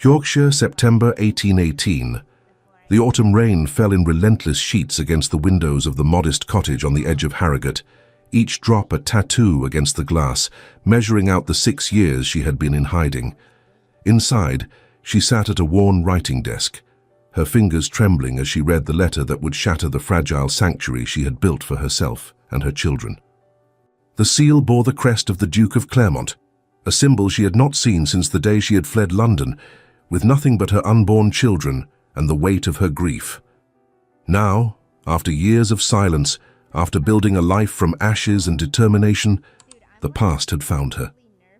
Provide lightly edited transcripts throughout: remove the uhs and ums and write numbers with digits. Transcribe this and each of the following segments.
Yorkshire, September 1818. The autumn rain fell in relentless sheets against the windows of the modest cottage on the edge of Harrogate, each drop a tattoo against the glass, measuring out the 6 years she had been in hiding. Inside, she sat at a worn writing desk, her fingers trembling as she read the letter that would shatter the fragile sanctuary she had built for herself and her children. The seal bore the crest of the Duke of Claremont, a symbol she had not seen since the day she had fled London, with nothing but her unborn children and the weight of her grief. Now, after years of silence, after building a life from ashes and determination, the past had found her.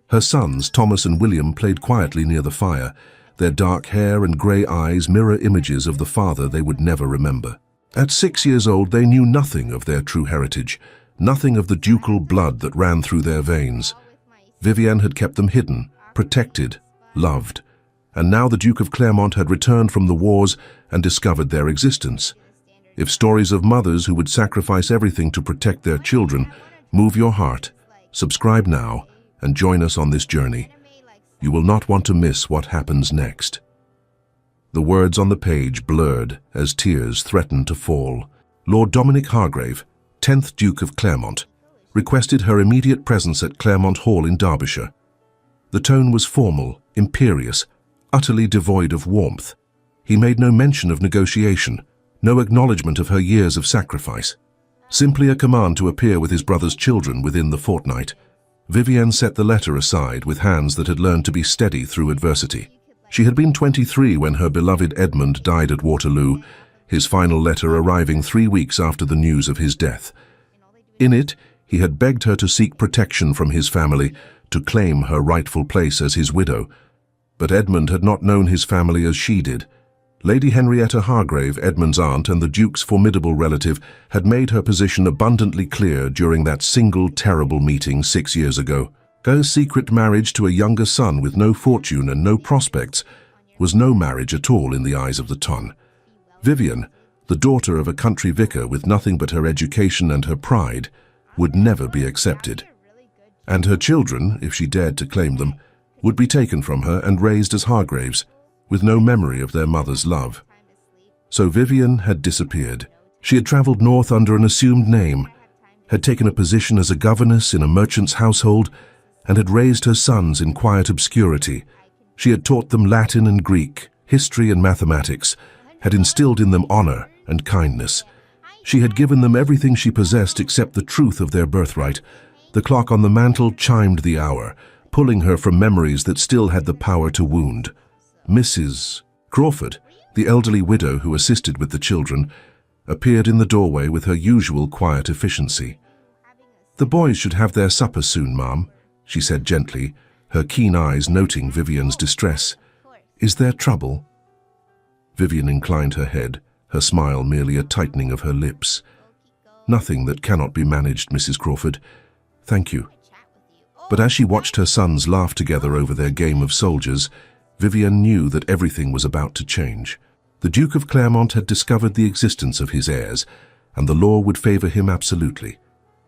Her sons, Thomas and William, played quietly near the fire, their dark hair and grey eyes mirror images of the father they would never remember. At 6 years old, they knew nothing of their true heritage, nothing of the ducal blood that ran through their veins. Vivienne had kept them hidden, protected, loved, and now the Duke of Claremont had returned from the wars and discovered their existence. If stories of mothers who would sacrifice everything to protect their children move your heart, subscribe now and join us on this journey. You will not want to miss what happens next. The words on the page blurred as tears threatened to fall. Lord Dominic Hargrave, 10th Duke of Claremont, requested her immediate presence at Claremont Hall in Derbyshire. The tone was formal, imperious, utterly devoid of warmth. He made no mention of negotiation, no acknowledgement of her years of sacrifice. Simply a command to appear with his brother's children within the fortnight. Vivienne set the letter aside with hands that had learned to be steady through adversity. She had been 23 when her beloved Edmund died at Waterloo, his final letter arriving 3 weeks after the news of his death. In it, he had begged her to seek protection from his family, to claim her rightful place as his widow. But Edmund had not known his family as she did. Lady Henrietta Hargrave, Edmund's aunt and the Duke's formidable relative, had made her position abundantly clear during that single terrible meeting 6 years ago. Her secret marriage to a younger son with no fortune and no prospects was no marriage at all in the eyes of the ton. Vivienne, the daughter of a country vicar with nothing but her education and her pride, would never be accepted. And her children, if she dared to claim them, would be taken from her and raised as Hargraves, with no memory of their mother's love. So Vivienne had disappeared. She had travelled north under an assumed name, had taken a position as a governess in a merchant's household, and had raised her sons in quiet obscurity. She had taught them Latin and Greek, history and mathematics, had instilled in them honor and kindness. She had given them everything she possessed except the truth of their birthright. The clock on the mantel chimed the hour, pulling her from memories that still had the power to wound. Mrs. Crawford, the elderly widow who assisted with the children, appeared in the doorway with her usual quiet efficiency. "The boys should have their supper soon, ma'am," she said gently, her keen eyes noting Vivienne's distress. "Is there trouble?" Vivienne inclined her head, her smile merely a tightening of her lips. "Nothing that cannot be managed, Mrs. Crawford. Thank you." But as she watched her sons laugh together over their game of soldiers, Vivienne knew that everything was about to change. The Duke of Claremont had discovered the existence of his heirs, and the law would favour him absolutely.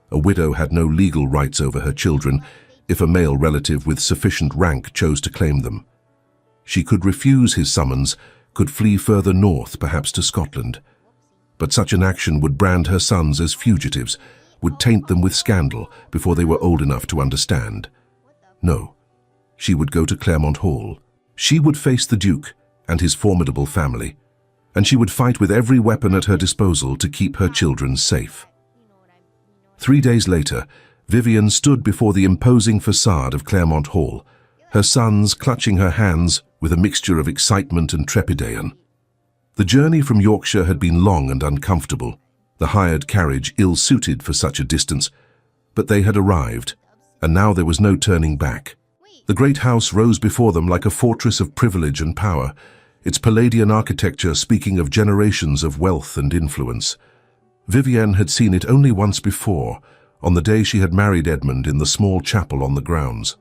A widow had no legal rights over her children if a male relative with sufficient rank chose to claim them. She could refuse his summons, could flee further north, perhaps to Scotland. But such an action would brand her sons as fugitives, would taint them with scandal before they were old enough to understand. No, she would go to Claremont Hall. She would face the Duke and his formidable family, and she would fight with every weapon at her disposal to keep her children safe. 3 days later, Vivienne stood before the imposing facade of Claremont Hall, her sons clutching her hands with a mixture of excitement and trepidation. The journey from Yorkshire had been long and uncomfortable, the hired carriage ill-suited for such a distance, but they had arrived, and now there was no turning back. The great house rose before them like a fortress of privilege and power, its Palladian architecture speaking of generations of wealth and influence. Vivienne had seen it only once before, on the day she had married Edmund in the small chapel on the grounds.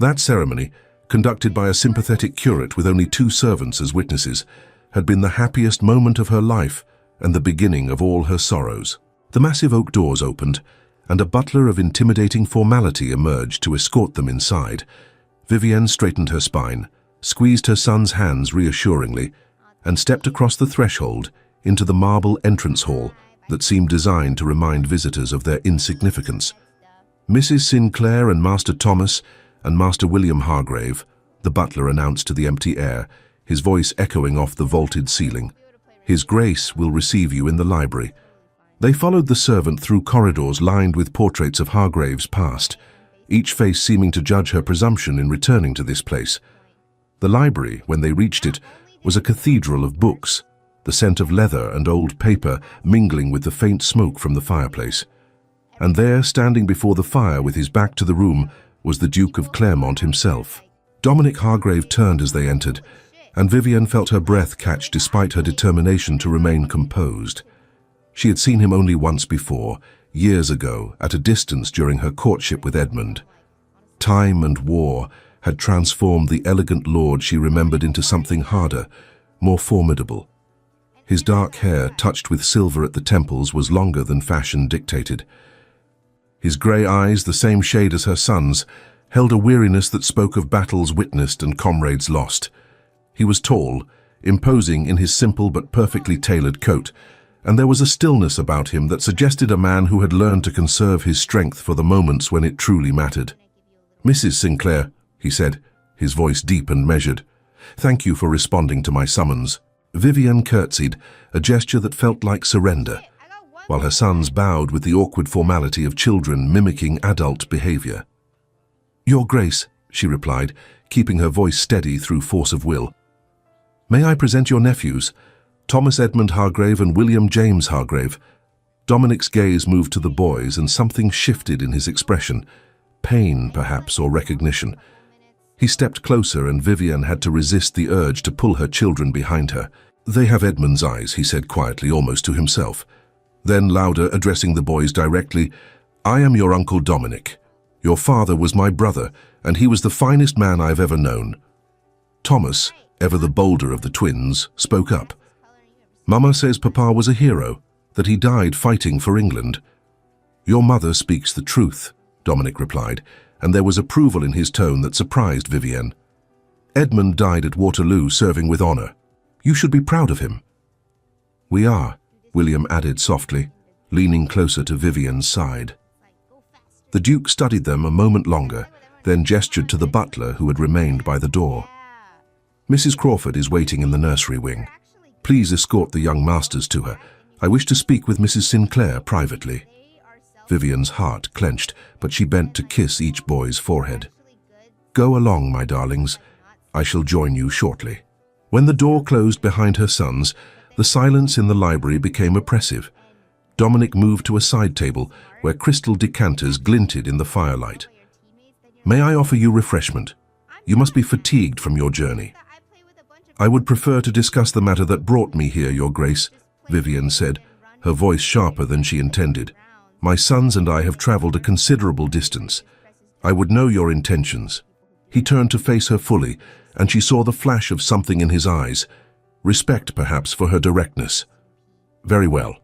That ceremony, conducted by a sympathetic curate with only 2 servants as witnesses, had been the happiest moment of her life and the beginning of all her sorrows. The massive oak doors opened, and a butler of intimidating formality emerged to escort them inside. Vivienne straightened her spine, squeezed her son's hands reassuringly, and stepped across the threshold into the marble entrance hall that seemed designed to remind visitors of their insignificance. Mrs. Sinclair and Master Thomas and Master William Hargrave, the butler announced to the empty air, his voice echoing off the vaulted ceiling. His Grace will receive you in the library. They followed the servant through corridors lined with portraits of Hargrave's past, each face seeming to judge her presumption in returning to this place. The library, when they reached it, was a cathedral of books, the scent of leather and old paper mingling with the faint smoke from the fireplace. And there, standing before the fire with his back to the room, was the Duke of Claremont himself. Dominic Hargrave turned as they entered, and Vivian felt her breath catch despite her determination to remain composed. She had seen him only once before, years ago, at a distance during her courtship with Edmund. Time and war had transformed the elegant lord she remembered into something harder, more formidable. His dark hair, touched with silver at the temples, was longer than fashion dictated. His grey eyes, the same shade as her son's, held a weariness that spoke of battles witnessed and comrades lost. He was tall, imposing in his simple but perfectly tailored coat, and there was a stillness about him that suggested a man who had learned to conserve his strength for the moments when it truly mattered. "Mrs. Sinclair," he said, his voice deep and measured, "thank you for responding to my summons." Vivian curtsied, a gesture that felt like surrender, while her sons bowed with the awkward formality of children mimicking adult behavior. "Your Grace," she replied, keeping her voice steady through force of will. "May I present your nephews, Thomas Edmund Hargrave and William James Hargrave?" Dominic's gaze moved to the boys, and something shifted in his expression, pain perhaps, or recognition. He stepped closer, and Vivian had to resist the urge to pull her children behind her. "They have Edmund's eyes," he said quietly, almost to himself. Then louder, addressing the boys directly, "I am your Uncle Dominic. Your father was my brother, and he was the finest man I've ever known." Thomas, ever the bolder of the twins, spoke up. "Mama says Papa was a hero, that he died fighting for England." "Your mother speaks the truth," Dominic replied, and there was approval in his tone that surprised Vivian. "Edmund died at Waterloo serving with honor. You should be proud of him." "We are," William added softly, leaning closer to Vivian's side. The Duke studied them a moment longer, then gestured to the butler who had remained by the door. "Mrs. Crawford is waiting in the nursery wing. Please escort the young masters to her. I wish to speak with Mrs. Sinclair privately." Vivian's heart clenched, but she bent to kiss each boy's forehead. "Go along, my darlings. I shall join you shortly." When the door closed behind her sons, the silence in the library became oppressive. Dominic moved to a side table where crystal decanters glinted in the firelight. "May I offer you refreshment? You must be fatigued from your journey." "I would prefer to discuss the matter that brought me here, Your Grace," Vivian said, her voice sharper than she intended. "My sons and I have traveled a considerable distance. I would know your intentions." He turned to face her fully, and she saw the flash of something in his eyes, respect perhaps for her directness. "Very well.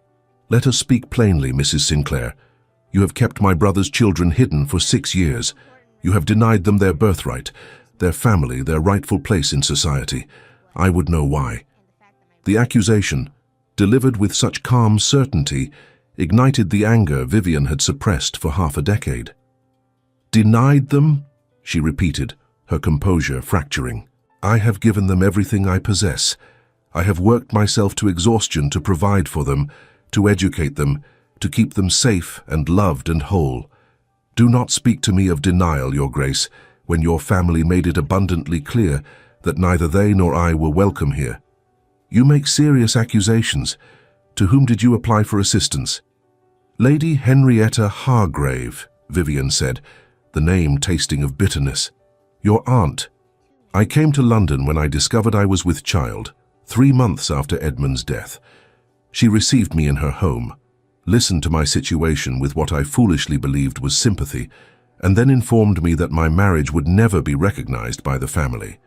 Let us speak plainly, Mrs. Sinclair. You have kept my brother's children hidden for 6 years. You have denied them their birthright, their family, their rightful place in society. I would know why." The accusation, delivered with such calm certainty, ignited the anger Vivian had suppressed for half a decade. "Denied them?" she repeated, her composure fracturing. "I have given them everything I possess. I have worked myself to exhaustion to provide for them, to educate them, to keep them safe and loved and whole. Do not speak to me of denial, Your Grace, when your family made it abundantly clear that neither they nor I were welcome here. You make serious accusations. To whom did you apply for assistance?" "Lady Henrietta Hargrave," Vivian said, the name tasting of bitterness. "Your aunt. I came to London when I discovered I was with child, 3 months after Edmund's death. She received me in her home, listened to my situation with what I foolishly believed was sympathy, and then informed me that my marriage would never be recognized by the family,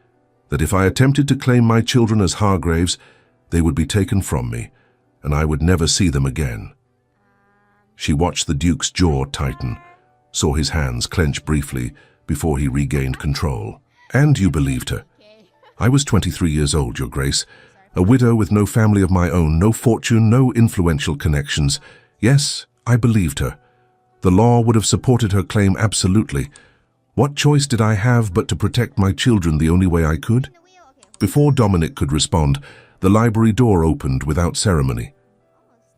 that if I attempted to claim my children as Hargraves, they would be taken from me, and I would never see them again." She watched the Duke's jaw tighten, saw his hands clench briefly before he regained control. "And you believed her?" I was 23 years old, Your Grace. A widow with no family of my own, no fortune, no influential connections. Yes, I believed her. The law would have supported her claim absolutely. What choice did I have but to protect my children the only way I could? Before Dominic could respond, the library door opened without ceremony.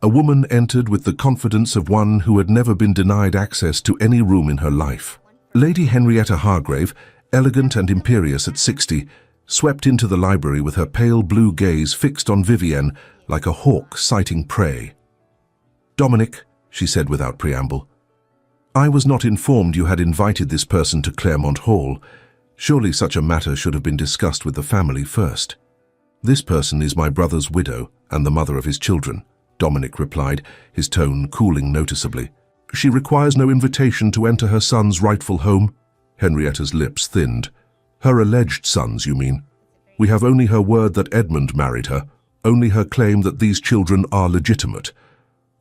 A woman entered with the confidence of one who had never been denied access to any room in her life. Lady Henrietta Hargrave, elegant and imperious at 60, swept into the library with her pale blue gaze fixed on Vivienne like a hawk sighting prey. "Dominic," she said without preamble, "I was not informed you had invited this person to Claremont Hall. Surely such a matter should have been discussed with the family first." "This person is my brother's widow and the mother of his children," Dominic replied, his tone cooling noticeably. "She requires no invitation to enter her son's rightful home." Henrietta's lips thinned. "Her alleged sons, you mean? We have only her word that Edmund married her, only her claim that these children are legitimate.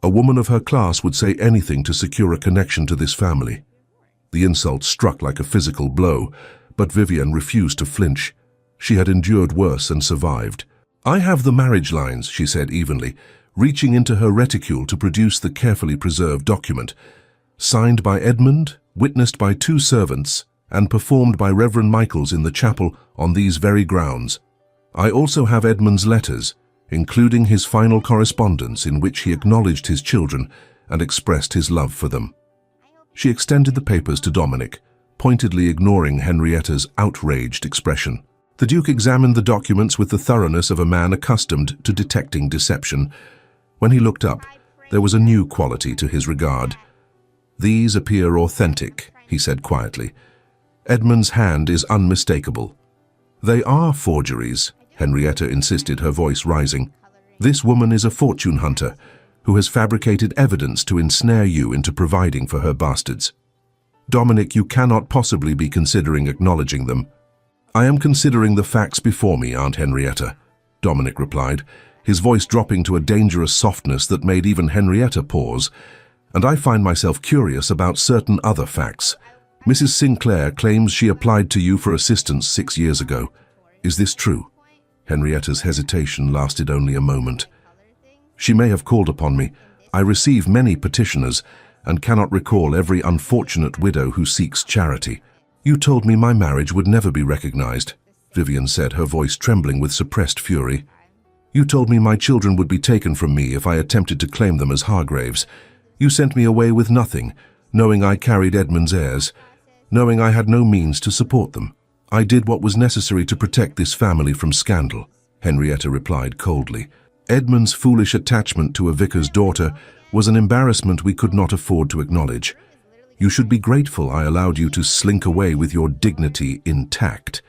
A woman of her class would say anything to secure a connection to this family." The insult struck like a physical blow, but Vivienne refused to flinch. She had endured worse and survived. "I have the marriage lines," she said evenly, reaching into her reticule to produce the carefully preserved document. "Signed by Edmund, witnessed by 2 servants, and performed by Reverend Michaels in the chapel on these very grounds. I also have Edmund's letters, including his final correspondence in which he acknowledged his children and expressed his love for them." She extended the papers to Dominic, pointedly ignoring Henrietta's outraged expression. The Duke examined the documents with the thoroughness of a man accustomed to detecting deception. When he looked up, there was a new quality to his regard. "These appear authentic," he said quietly. "Edmund's hand is unmistakable." "They are forgeries," Henrietta insisted, her voice rising. "This woman is a fortune hunter who has fabricated evidence to ensnare you into providing for her bastards. Dominic, you cannot possibly be considering acknowledging them." "I am considering the facts before me, Aunt Henrietta," Dominic replied, his voice dropping to a dangerous softness that made even Henrietta pause. "And I find myself curious about certain other facts. Mrs. Sinclair claims she applied to you for assistance 6 years ago. Is this true?" Henrietta's hesitation lasted only a moment. "She may have called upon me. I receive many petitioners and cannot recall every unfortunate widow who seeks charity." "You told me my marriage would never be recognized," Vivienne said, her voice trembling with suppressed fury. "You told me my children would be taken from me if I attempted to claim them as Hargraves. You sent me away with nothing, knowing I carried Edmund's heirs, knowing I had no means to support them. I did what was necessary to protect this family from scandal," Henrietta replied coldly. "Edmund's foolish attachment to a vicar's daughter was an embarrassment we could not afford to acknowledge. You should be grateful I allowed you to slink away with your dignity intact."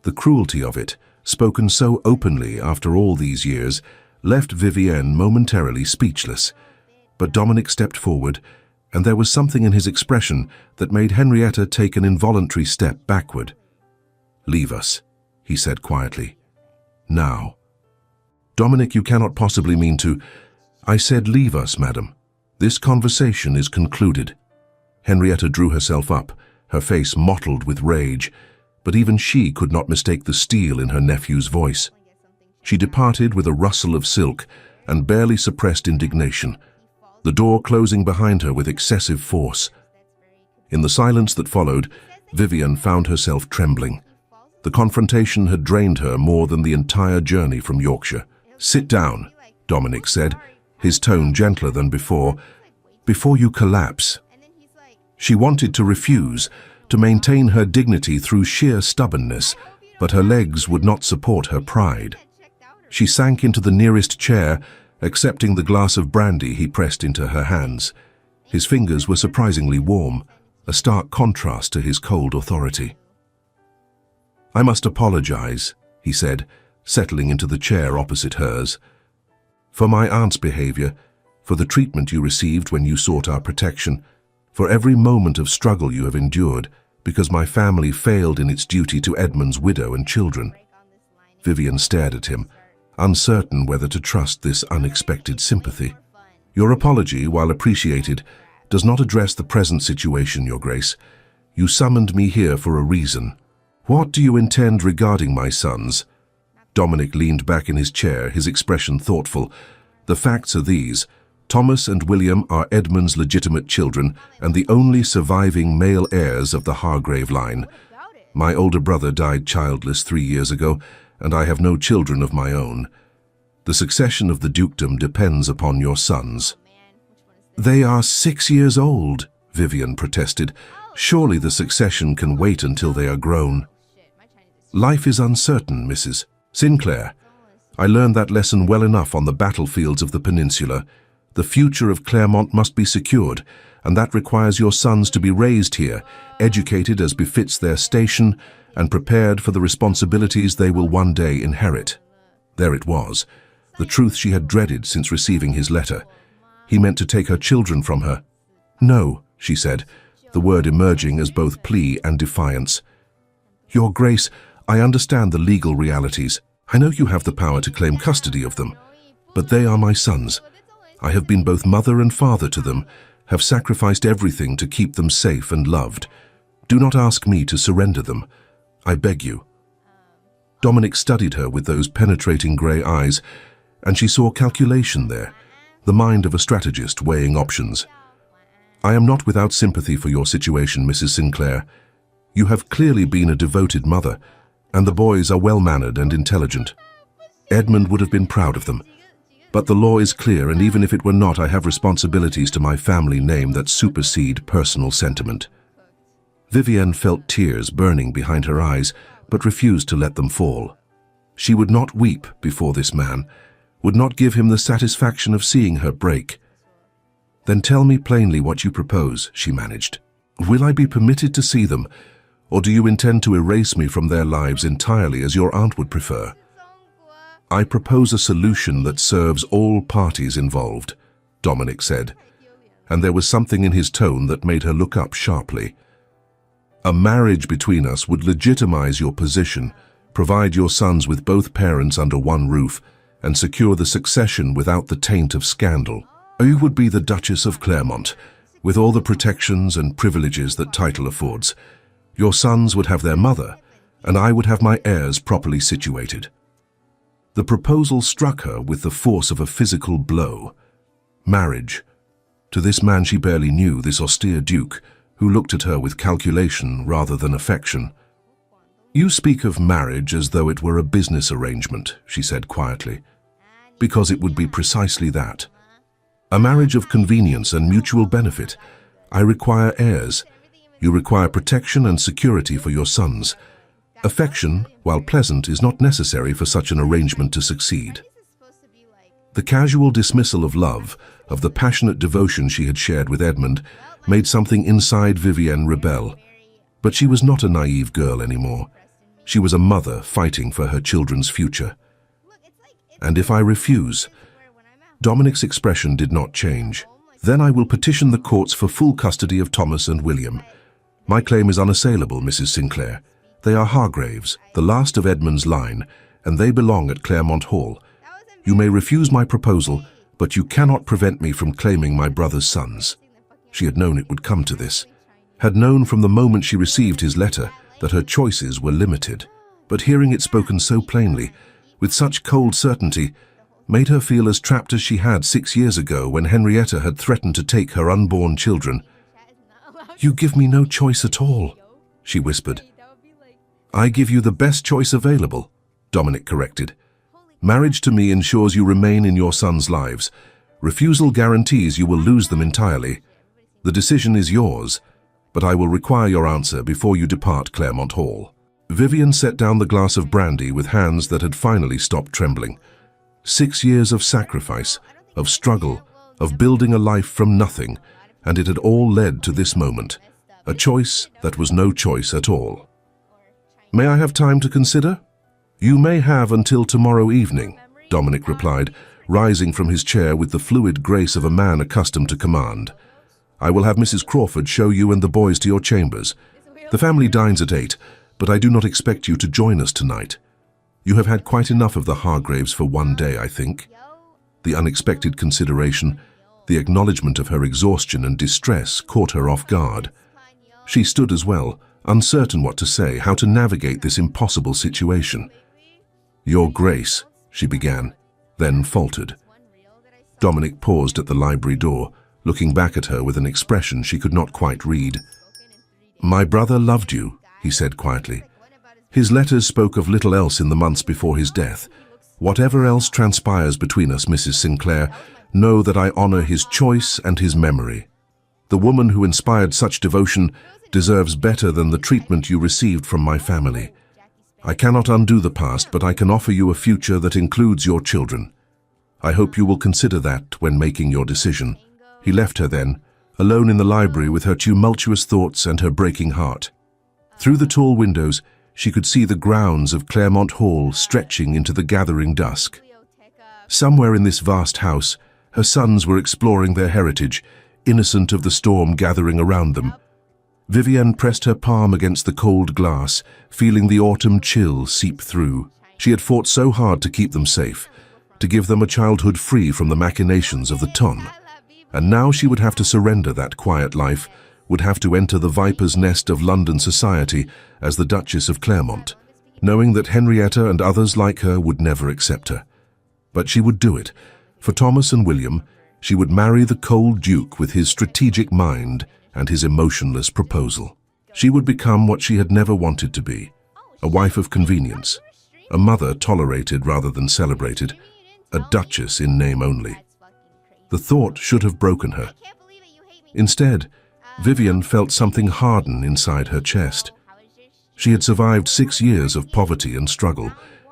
The cruelty of it, spoken so openly after all these years, left Vivienne momentarily speechless. But Dominic stepped forward, and there was something in his expression that made Henrietta take an involuntary step backward. "Leave us," he said quietly. "Now." "Dominic, you cannot possibly mean to—" "I said leave us, madam. This conversation is concluded." Henrietta drew herself up, her face mottled with rage, but even she could not mistake the steel in her nephew's voice. She departed with a rustle of silk and barely suppressed indignation, the door closing behind her with excessive force. In the silence that followed, Vivienne found herself trembling. The confrontation had drained her more than the entire journey from Yorkshire. "Sit down," Dominic said, his tone gentler than before you collapse." She wanted to refuse, to maintain her dignity through sheer stubbornness, but her legs would not support her pride. She sank into the nearest chair, accepting the glass of brandy he pressed into her hands. His fingers were surprisingly warm, a stark contrast to his cold authority. "I must apologize," he said, settling into the chair opposite hers, "for my aunt's behavior, for the treatment you received when you sought our protection, for every moment of struggle you have endured, because my family failed in its duty to Edmund's widow and children." Vivienne stared at him, uncertain whether to trust this unexpected sympathy. "Your apology, while appreciated, does not address the present situation, Your Grace. You summoned me here for a reason. What do you intend regarding my sons? Dominic leaned back in his chair, his expression thoughtful. The facts are these. Thomas and William are Edmund's legitimate children and the only surviving male heirs of the Hargrave line. My older brother died childless 3 years ago, and I have no children of my own. The succession of the dukedom depends upon your sons. They are 6 years old, Vivian protested. Surely the succession can wait until they are grown. Life is uncertain, Mrs. Sinclair. I learned that lesson well enough on the battlefields of the peninsula. The future of Claremont must be secured, and that requires your sons to be raised here, educated as befits their station, and prepared for the responsibilities they will one day inherit. There it was, the truth she had dreaded since receiving his letter. He meant to take her children from her. No, she said, the word emerging as both plea and defiance. Your Grace, I understand the legal realities. I know you have the power to claim custody of them, but they are my sons. I have been both mother and father to them, have sacrificed everything to keep them safe and loved. Do not ask me to surrender them. I beg you. Dominic studied her with those penetrating grey eyes, and she saw calculation there, the mind of a strategist weighing options. I am not without sympathy for your situation, Mrs. Sinclair. You have clearly been a devoted mother, and the boys are well-mannered and intelligent. Edmund would have been proud of them. But the law is clear, and even if it were not, I have responsibilities to my family name that supersede personal sentiment. Vivienne felt tears burning behind her eyes, but refused to let them fall. She would not weep before this man, would not give him the satisfaction of seeing her break. Then tell me plainly what you propose, she managed. Will I be permitted to see them, or do you intend to erase me from their lives entirely as your aunt would prefer? I propose a solution that serves all parties involved, Dominic said, and there was something in his tone that made her look up sharply. A marriage between us would legitimize your position, provide your sons with both parents under one roof, and secure the succession without the taint of scandal. You would be the Duchess of Claremont, with all the protections and privileges that title affords. Your sons would have their mother, and I would have my heirs properly situated. The proposal struck her with the force of a physical blow. Marriage. To this man she barely knew, this austere duke, who looked at her with calculation rather than affection. You speak of marriage as though it were a business arrangement, she said quietly, because it would be precisely that. A marriage of convenience and mutual benefit. I require heirs. You require protection and security for your sons. Affection, while pleasant, is not necessary for such an arrangement to succeed. The casual dismissal of love, of the passionate devotion she had shared with Edmund, made something inside Vivienne rebel. But she was not a naive girl anymore. She was a mother fighting for her children's future. And if I refuse? Dominic's expression did not change. Then I will petition the courts for full custody of Thomas and William. My claim is unassailable, Mrs. Sinclair. They are Hargraves, the last of Edmund's line, and they belong at Claremont Hall. You may refuse my proposal, but you cannot prevent me from claiming my brother's sons. She had known it would come to this, had known from the moment she received his letter that her choices were limited. But hearing it spoken so plainly, with such cold certainty, made her feel as trapped as she had 6 years ago when Henrietta had threatened to take her unborn children. You give me no choice at all, she whispered. I give you the best choice available, Dominic corrected. Marriage to me ensures you remain in your sons' lives. Refusal guarantees you will lose them entirely. The decision is yours, but I will require your answer before you depart Claremont Hall. Vivian set down the glass of brandy with hands that had finally stopped trembling. 6 years of sacrifice, of struggle, of building a life from nothing, and it had all led to this moment, a choice that was no choice at all. May I have time to consider? You may have until tomorrow evening, Dominic replied, rising from his chair with the fluid grace of a man accustomed to command. I will have Mrs. Crawford show you and the boys to your chambers. The family dines at 8, but I do not expect you to join us tonight. You have had quite enough of the Hargraves for one day, I think. The unexpected consideration, the acknowledgement of her exhaustion and distress caught her off guard. She stood as well, uncertain what to say, how to navigate this impossible situation. "Your Grace," she began, then faltered. Dominic paused at the library door, looking back at her with an expression she could not quite read. "My brother loved you," he said quietly. "His letters spoke of little else in the months before his death. Whatever else transpires between us, Mrs. Sinclair, know that I honor his choice and his memory. The woman who inspired such devotion deserves better than the treatment you received from my family. I cannot undo the past, but I can offer you a future that includes your children. I hope you will consider that when making your decision." He left her then, alone in the library with her tumultuous thoughts and her breaking heart. Through the tall windows, she could see the grounds of Claremont Hall stretching into the gathering dusk. Somewhere in this vast house, her sons were exploring their heritage, innocent of the storm gathering around them. Vivienne pressed her palm against the cold glass, feeling the autumn chill seep through. She had fought so hard to keep them safe, to give them a childhood free from the machinations of the ton. And now she would have to surrender that quiet life, would have to enter the viper's nest of London society as the Duchess of Claremont, knowing that Henrietta and others like her would never accept her. But she would do it. For Thomas and William, she would marry the cold Duke with his strategic mind and his emotionless proposal. She would become what she had never wanted to be, a wife of convenience, a mother tolerated rather than celebrated, a duchess in name only. The thought should have broken her. Instead, Vivienne felt something harden inside her chest. She had survived 6 years of poverty and struggle.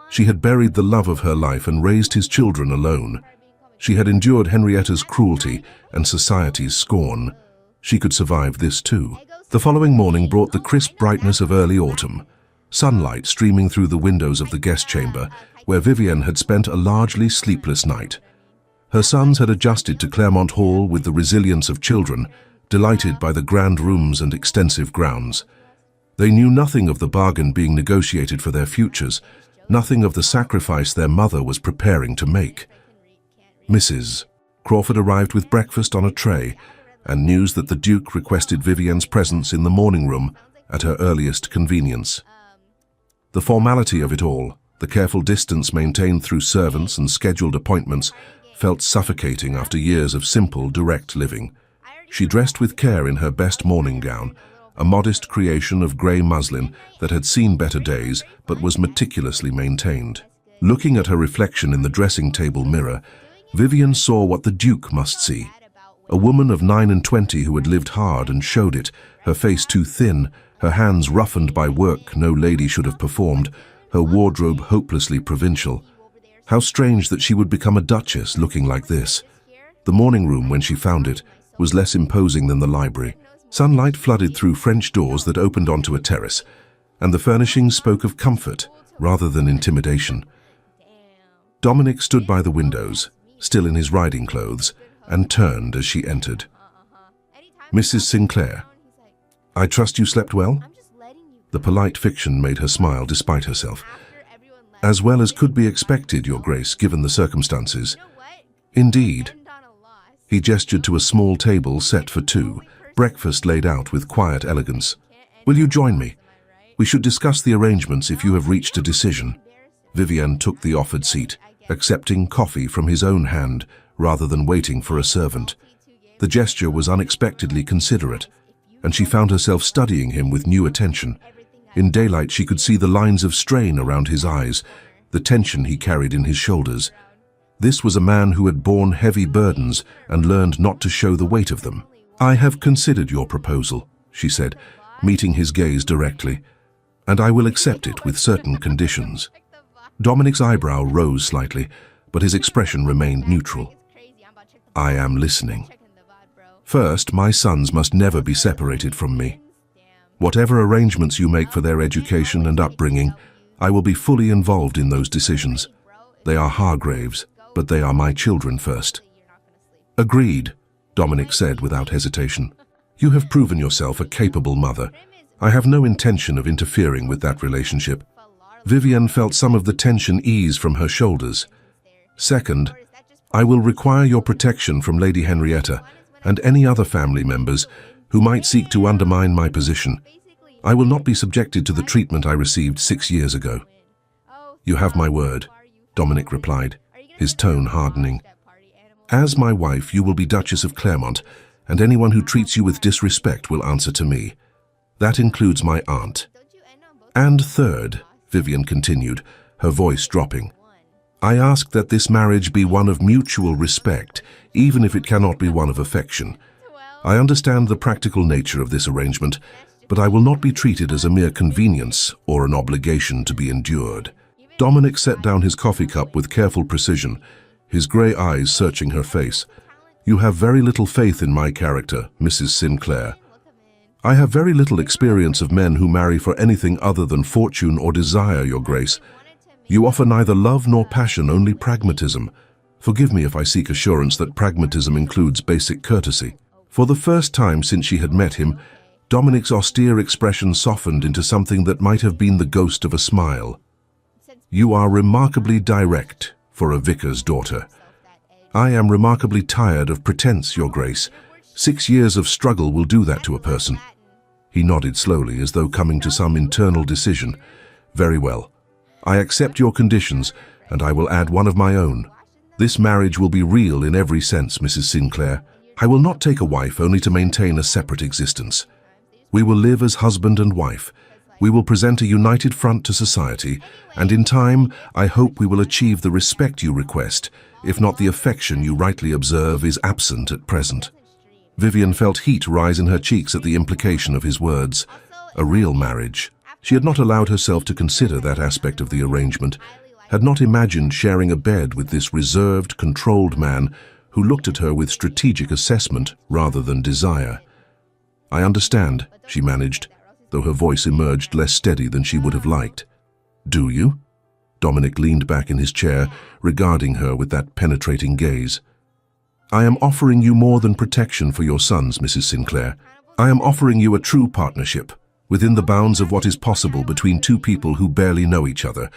She had buried the love of her life and raised his children alone. She had endured Henrietta's cruelty and society's scorn. She could survive this too. The following morning brought the crisp brightness of early autumn, sunlight streaming through the windows of the guest chamber, where Vivienne had spent a largely sleepless night. Her sons had adjusted to Claremont Hall with the resilience of children, delighted by the grand rooms and extensive grounds. They knew nothing of the bargain being negotiated for their futures, nothing of the sacrifice their mother was preparing to make. Mrs. Crawford arrived with breakfast on a tray, and news that the Duke requested Vivienne's presence in the morning room at her earliest convenience. The formality of it all, the careful distance maintained through servants and scheduled appointments, felt suffocating after years of simple, direct living. She dressed with care in her best morning gown, a modest creation of grey muslin that had seen better days but was meticulously maintained. Looking at her reflection in the dressing table mirror, Vivienne saw what the Duke must see. A woman of 29 who had lived hard and showed it, her face too thin, her hands roughened by work no lady should have performed, her wardrobe hopelessly provincial. How strange that she would become a duchess looking like this. The morning room, when she found it, was less imposing than the library. Sunlight flooded through French doors that opened onto a terrace, and the furnishings spoke of comfort rather than intimidation. Dominic stood by the windows, still in his riding clothes, and turned as she entered. "Mrs. Sinclair, I trust you slept well?" The polite fiction made her smile despite herself. "As well as could be expected, Your Grace, given the circumstances." "Indeed." He gestured to a small table set for two, breakfast laid out with quiet elegance. "Will you join me? We should discuss the arrangements if you have reached a decision." Vivienne took the offered seat, accepting coffee from his own hand rather than waiting for a servant. The gesture was unexpectedly considerate, and she found herself studying him with new attention. In daylight she could see the lines of strain around his eyes, the tension he carried in his shoulders. This was a man who had borne heavy burdens and learned not to show the weight of them. "I have considered your proposal," she said, meeting his gaze directly, "and I will accept it with certain conditions." Dominic's eyebrow rose slightly, but his expression remained neutral. "I am listening. First, my sons must never be separated from me. Whatever arrangements you make for their education and upbringing, I will be fully involved in those decisions. They are Hargraves, but they are my children first." "Agreed," Dominic said without hesitation. "You have proven yourself a capable mother. I have no intention of interfering with that relationship." Vivienne felt some of the tension ease from her shoulders. "Second, I will require your protection from Lady Henrietta and any other family members who might seek to undermine my position. I will not be subjected to the treatment I received 6 years ago. You have my word, Dominic replied, his tone hardening. As my wife, you will be Duchess of Claremont, and anyone who treats you with disrespect will answer to me. That includes my aunt. And third, Vivian continued, her voice dropping, I ask that this marriage be one of mutual respect, even if it cannot be one of affection. I understand the practical nature of this arrangement, but I will not be treated as a mere convenience or an obligation to be endured. Dominic set down his coffee cup with careful precision, his grey eyes searching her face. You have very little faith in my character, Mrs. Sinclair. I have very little experience of men who marry for anything other than fortune or desire, Your Grace. You offer neither love nor passion, only pragmatism. Forgive me if I seek assurance that pragmatism includes basic courtesy. For the first time since she had met him, Dominic's austere expression softened into something that might have been the ghost of a smile. You are remarkably direct for a vicar's daughter. I am remarkably tired of pretense, Your Grace. 6 years of struggle will do that to a person. He nodded slowly, as though coming to some internal decision. Very well. I accept your conditions, and I will add one of my own. This marriage will be real in every sense, Mrs. Sinclair. I will not take a wife only to maintain a separate existence. We will live as husband and wife. We will present a united front to society, and in time, I hope we will achieve the respect you request, if not the affection you rightly observe is absent at present. Vivian felt heat rise in her cheeks at the implication of his words. A real marriage. She had not allowed herself to consider that aspect of the arrangement, had not imagined sharing a bed with this reserved, controlled man who looked at her with strategic assessment rather than desire. I understand, she managed, though her voice emerged less steady than she would have liked. Do you? Dominic leaned back in his chair, regarding her with that penetrating gaze. I am offering you more than protection for your sons, Mrs. Sinclair. I am offering you a true partnership, within the bounds of what is possible between two people who barely know each other.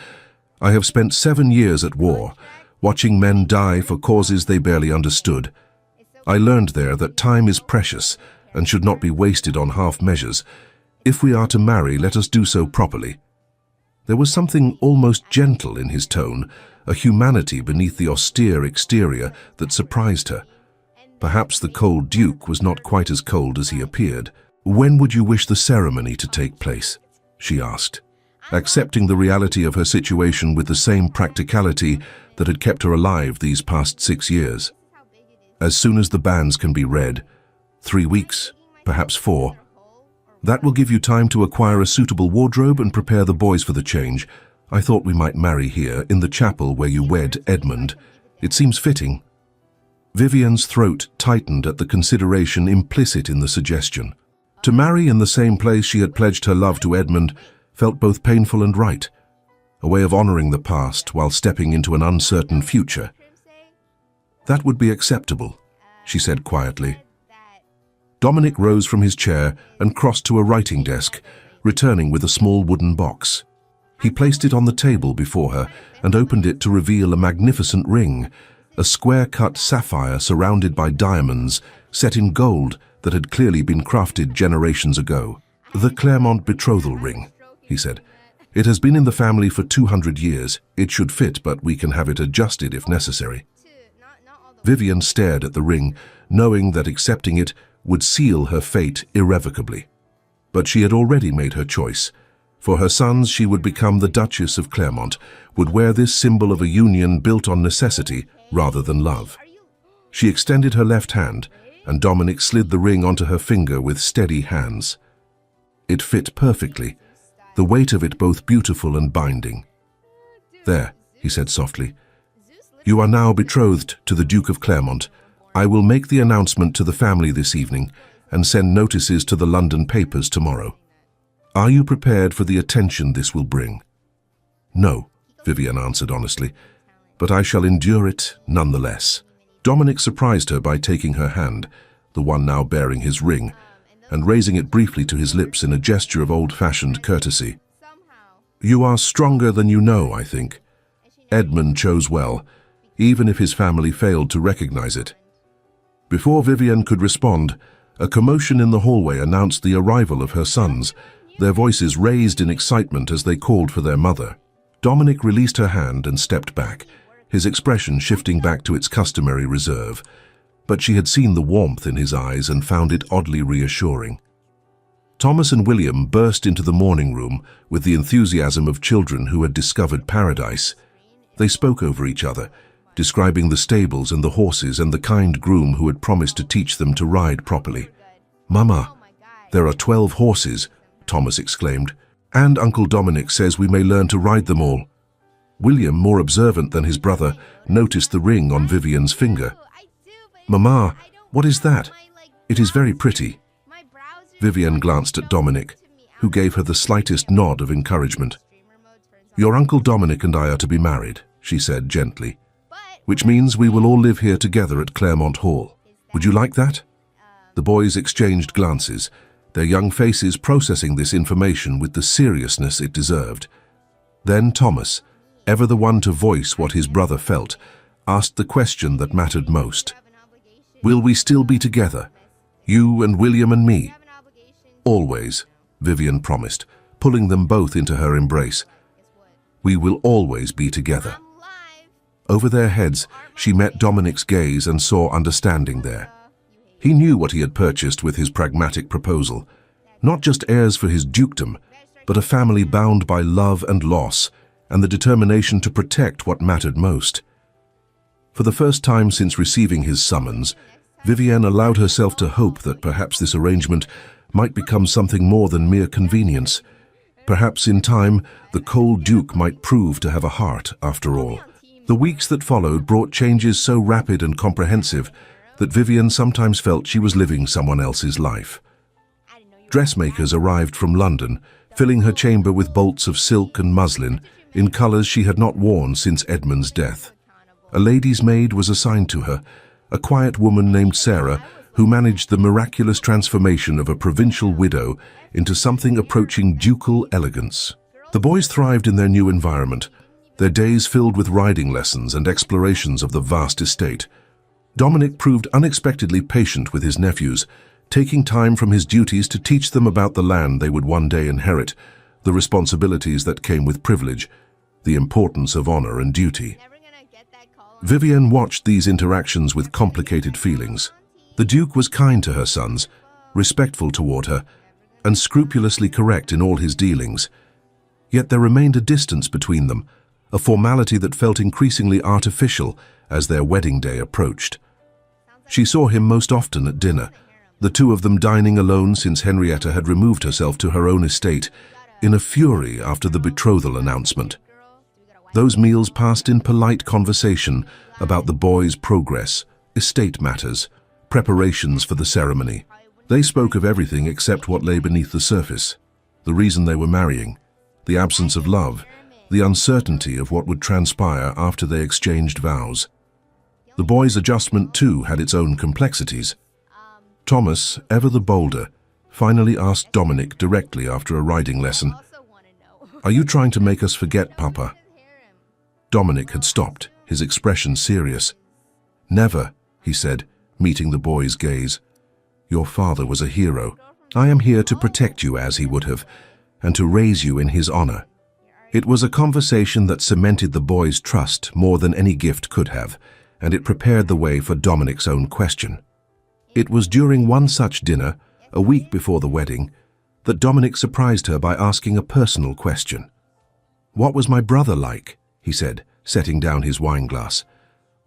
I have spent 7 years at war, watching men die for causes they barely understood. I learned there that time is precious and should not be wasted on half measures. If we are to marry, let us do so properly. There was something almost gentle in his tone, a humanity beneath the austere exterior that surprised her. Perhaps the cold Duke was not quite as cold as he appeared. When would you wish the ceremony to take place? She asked, accepting the reality of her situation with the same practicality that had kept her alive these past 6 years. As soon as the banns can be read, 3 weeks, perhaps 4. That will give you time to acquire a suitable wardrobe and prepare the boys for the change. I thought we might marry here, in the chapel where you wed Edmund. It seems fitting. Vivian's throat tightened at the consideration implicit in the suggestion. To marry in the same place she had pledged her love to Edmund felt both painful and right, a way of honoring the past while stepping into an uncertain future. That would be acceptable, she said quietly. Dominic rose from his chair and crossed to a writing desk, returning with a small wooden box. He placed it on the table before her and opened it to reveal a magnificent ring, a square-cut sapphire surrounded by diamonds, set in gold that had clearly been crafted generations ago. The Claremont betrothal ring, he said. It has been in the family for 200 years. It should fit, but we can have it adjusted if necessary. Vivian stared at the ring, knowing that accepting it would seal her fate irrevocably. But she had already made her choice. For her sons, she would become the Duchess of Claremont, would wear this symbol of a union built on necessity rather than love. She extended her left hand, and Dominic slid the ring onto her finger with steady hands. It fit perfectly, the weight of it both beautiful and binding. There, he said softly. You are now betrothed to the Duke of Claremont. I will make the announcement to the family this evening and send notices to the London papers tomorrow. Are you prepared for the attention this will bring? No, Vivian answered honestly, but I shall endure it nonetheless. Dominic surprised her by taking her hand, the one now bearing his ring, and raising it briefly to his lips in a gesture of old-fashioned courtesy. You are stronger than you know, I think. Edmund chose well, even if his family failed to recognize it. Before Vivian could respond, a commotion in the hallway announced the arrival of her sons, their voices raised in excitement as they called for their mother. Dominic released her hand and stepped back, his expression shifting back to its customary reserve. But she had seen the warmth in his eyes and found it oddly reassuring. Thomas and William burst into the morning room with the enthusiasm of children who had discovered paradise. They spoke over each other, describing the stables and the horses and the kind groom who had promised to teach them to ride properly. "Mama, there are 12 horses," Thomas exclaimed, "and Uncle Dominic says we may learn to ride them all." William, more observant than his brother, noticed the ring on Vivian's finger. "Mama, what is that? It is very pretty." Vivian glanced at Dominic, who gave her the slightest nod of encouragement. "Your Uncle Dominic and I are to be married," she said gently, "which means we will all live here together at Claremont Hall. Would you like that?" The boys exchanged glances, their young faces processing this information with the seriousness it deserved. Then Thomas, ever the one to voice what his brother felt, asked the question that mattered most. "Will we still be together? You and William and me?" "Always," Vivian promised, pulling them both into her embrace. "We will always be together." Over their heads, she met Dominic's gaze and saw understanding there. He knew what he had purchased with his pragmatic proposal. Not just heirs for his dukedom, but a family bound by love and loss, and the determination to protect what mattered most. For the first time since receiving his summons, Vivienne allowed herself to hope that perhaps this arrangement might become something more than mere convenience. Perhaps in time, the cold duke might prove to have a heart after all. The weeks that followed brought changes so rapid and comprehensive that Vivian sometimes felt she was living someone else's life. Dressmakers arrived from London, filling her chamber with bolts of silk and muslin in colours she had not worn since Edmund's death. A lady's maid was assigned to her, a quiet woman named Sarah, who managed the miraculous transformation of a provincial widow into something approaching ducal elegance. The boys thrived in their new environment, their days filled with riding lessons and explorations of the vast estate. Dominic proved unexpectedly patient with his nephews, taking time from his duties to teach them about the land they would one day inherit, the responsibilities that came with privilege, the importance of honor and duty. Vivian watched these interactions with complicated feelings. The Duke was kind to her sons, respectful toward her, and scrupulously correct in all his dealings. Yet there remained a distance between them, a formality that felt increasingly artificial as their wedding day approached. She saw him most often at dinner, the two of them dining alone since Henrietta had removed herself to her own estate, in a fury after the betrothal announcement. Those meals passed in polite conversation about the boys' progress, estate matters, preparations for the ceremony. They spoke of everything except what lay beneath the surface, the reason they were marrying, the absence of love, the uncertainty of what would transpire after they exchanged vows. The boys' adjustment too had its own complexities. Thomas, ever the bolder, finally asked Dominic directly after a riding lesson, "Are you trying to make us forget, Papa?" Dominic had stopped, his expression serious. "Never," he said, meeting the boy's gaze. "Your father was a hero. I am here to protect you as he would have, and to raise you in his honor." It was a conversation that cemented the boys' trust more than any gift could have, and it prepared the way for Dominic's own question. It was during one such dinner, a week before the wedding, that Dominic surprised her by asking a personal question. "What was my brother like?" he said, setting down his wineglass.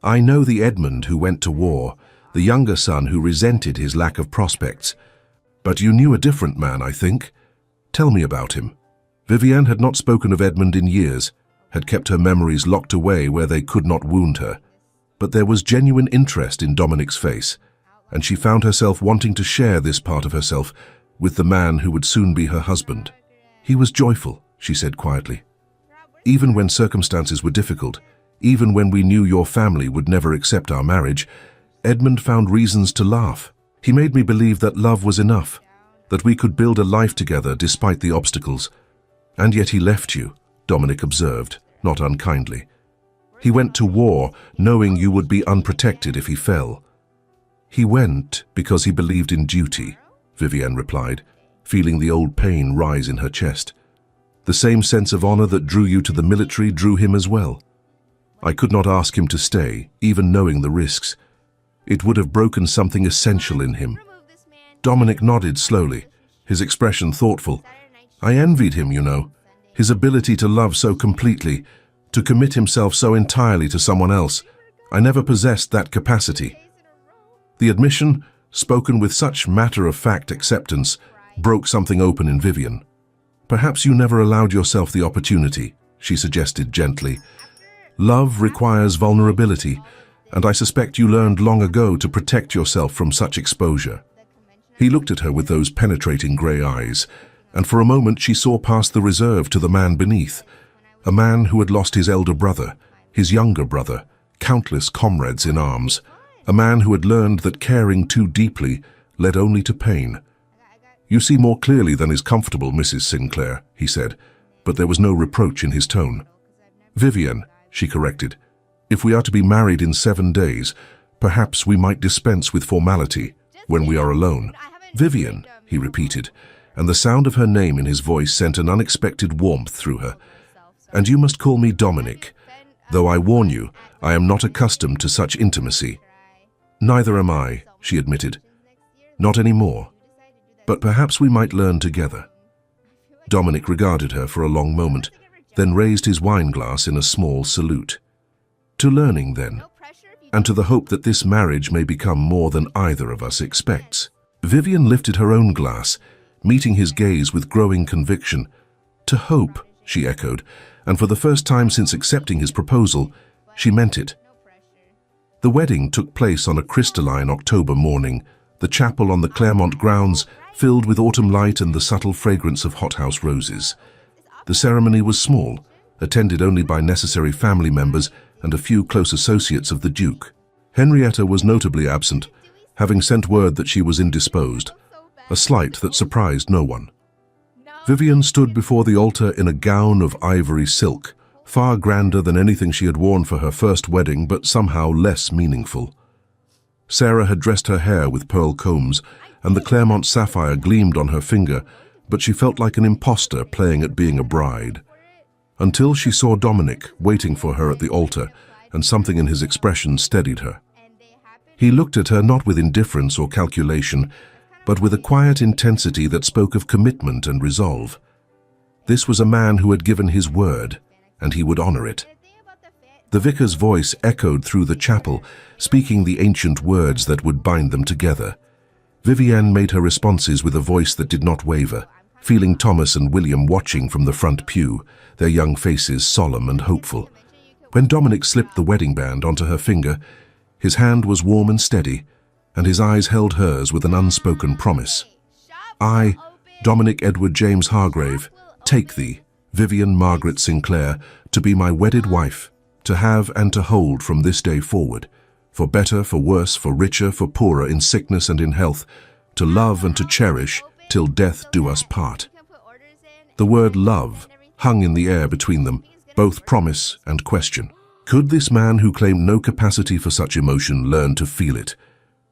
"I know the Edmund who went to war, the younger son who resented his lack of prospects. But you knew a different man, I think. Tell me about him." Vivienne had not spoken of Edmund in years, had kept her memories locked away where they could not wound her. But there was genuine interest in Dominic's face, and she found herself wanting to share this part of herself with the man who would soon be her husband. "He was joyful," she said quietly. "Even when circumstances were difficult, even when we knew your family would never accept our marriage, Edmund found reasons to laugh. He made me believe that love was enough, that we could build a life together despite the obstacles. And yet he left you," Dominic observed, not unkindly. "He went to war knowing you would be unprotected if he fell." "He went because he believed in duty," Vivienne replied, feeling the old pain rise in her chest. The same sense of honor that drew you to the military drew him as well. I could not ask him to stay, even knowing the risks. It would have broken something essential in him. Dominic nodded slowly, his expression thoughtful. I envied him, you know. His ability to love so completely, to commit himself so entirely to someone else. I never possessed that capacity. The admission, spoken with such matter-of-fact acceptance, broke something open in Vivian. Perhaps you never allowed yourself the opportunity, she suggested gently. Love requires vulnerability, and I suspect you learned long ago to protect yourself from such exposure. He looked at her with those penetrating grey eyes, and for a moment she saw past the reserve to the man beneath, a man who had lost his elder brother, his younger brother, countless comrades in arms, a man who had learned that caring too deeply led only to pain. You see more clearly than is comfortable, Mrs. Sinclair, he said, but there was no reproach in his tone. Vivian, she corrected, if we are to be married in 7 days, perhaps we might dispense with formality when we are alone. Vivian, he repeated, and the sound of her name in his voice sent an unexpected warmth through her. And you must call me Dominic, though I warn you, I am not accustomed to such intimacy. Neither am I, she admitted. Not anymore. But perhaps we might learn together. Dominic regarded her for a long moment, then raised his wineglass in a small salute. To learning, then, and to the hope that this marriage may become more than either of us expects. Vivian lifted her own glass, meeting his gaze with growing conviction. To hope, she echoed, and for the first time since accepting his proposal, she meant it. The wedding took place on a crystalline October morning, the chapel on the Claremont grounds filled with autumn light and the subtle fragrance of hothouse roses. The ceremony was small, attended only by necessary family members and a few close associates of the Duke. Henrietta was notably absent, having sent word that she was indisposed, a slight that surprised no one. Vivian stood before the altar in a gown of ivory silk, far grander than anything she had worn for her first wedding, but somehow less meaningful. Sarah had dressed her hair with pearl combs, and the Claremont sapphire gleamed on her finger, but she felt like an imposter playing at being a bride. Until she saw Dominic waiting for her at the altar, and something in his expression steadied her. He looked at her not with indifference or calculation, but with a quiet intensity that spoke of commitment and resolve. This was a man who had given his word, and he would honor it. The vicar's voice echoed through the chapel, speaking the ancient words that would bind them together. Vivienne made her responses with a voice that did not waver, feeling Thomas and William watching from the front pew, their young faces solemn and hopeful. When Dominic slipped the wedding band onto her finger, his hand was warm and steady, and his eyes held hers with an unspoken promise. I, Dominic Edward James Hargrave, take thee, Vivian Margaret Sinclair, to be my wedded wife, to have and to hold from this day forward, for better, for worse, for richer, for poorer, in sickness and in health, to love and to cherish, till death do us part. The word love hung in the air between them, both promise and question. Could this man who claimed no capacity for such emotion learn to feel it?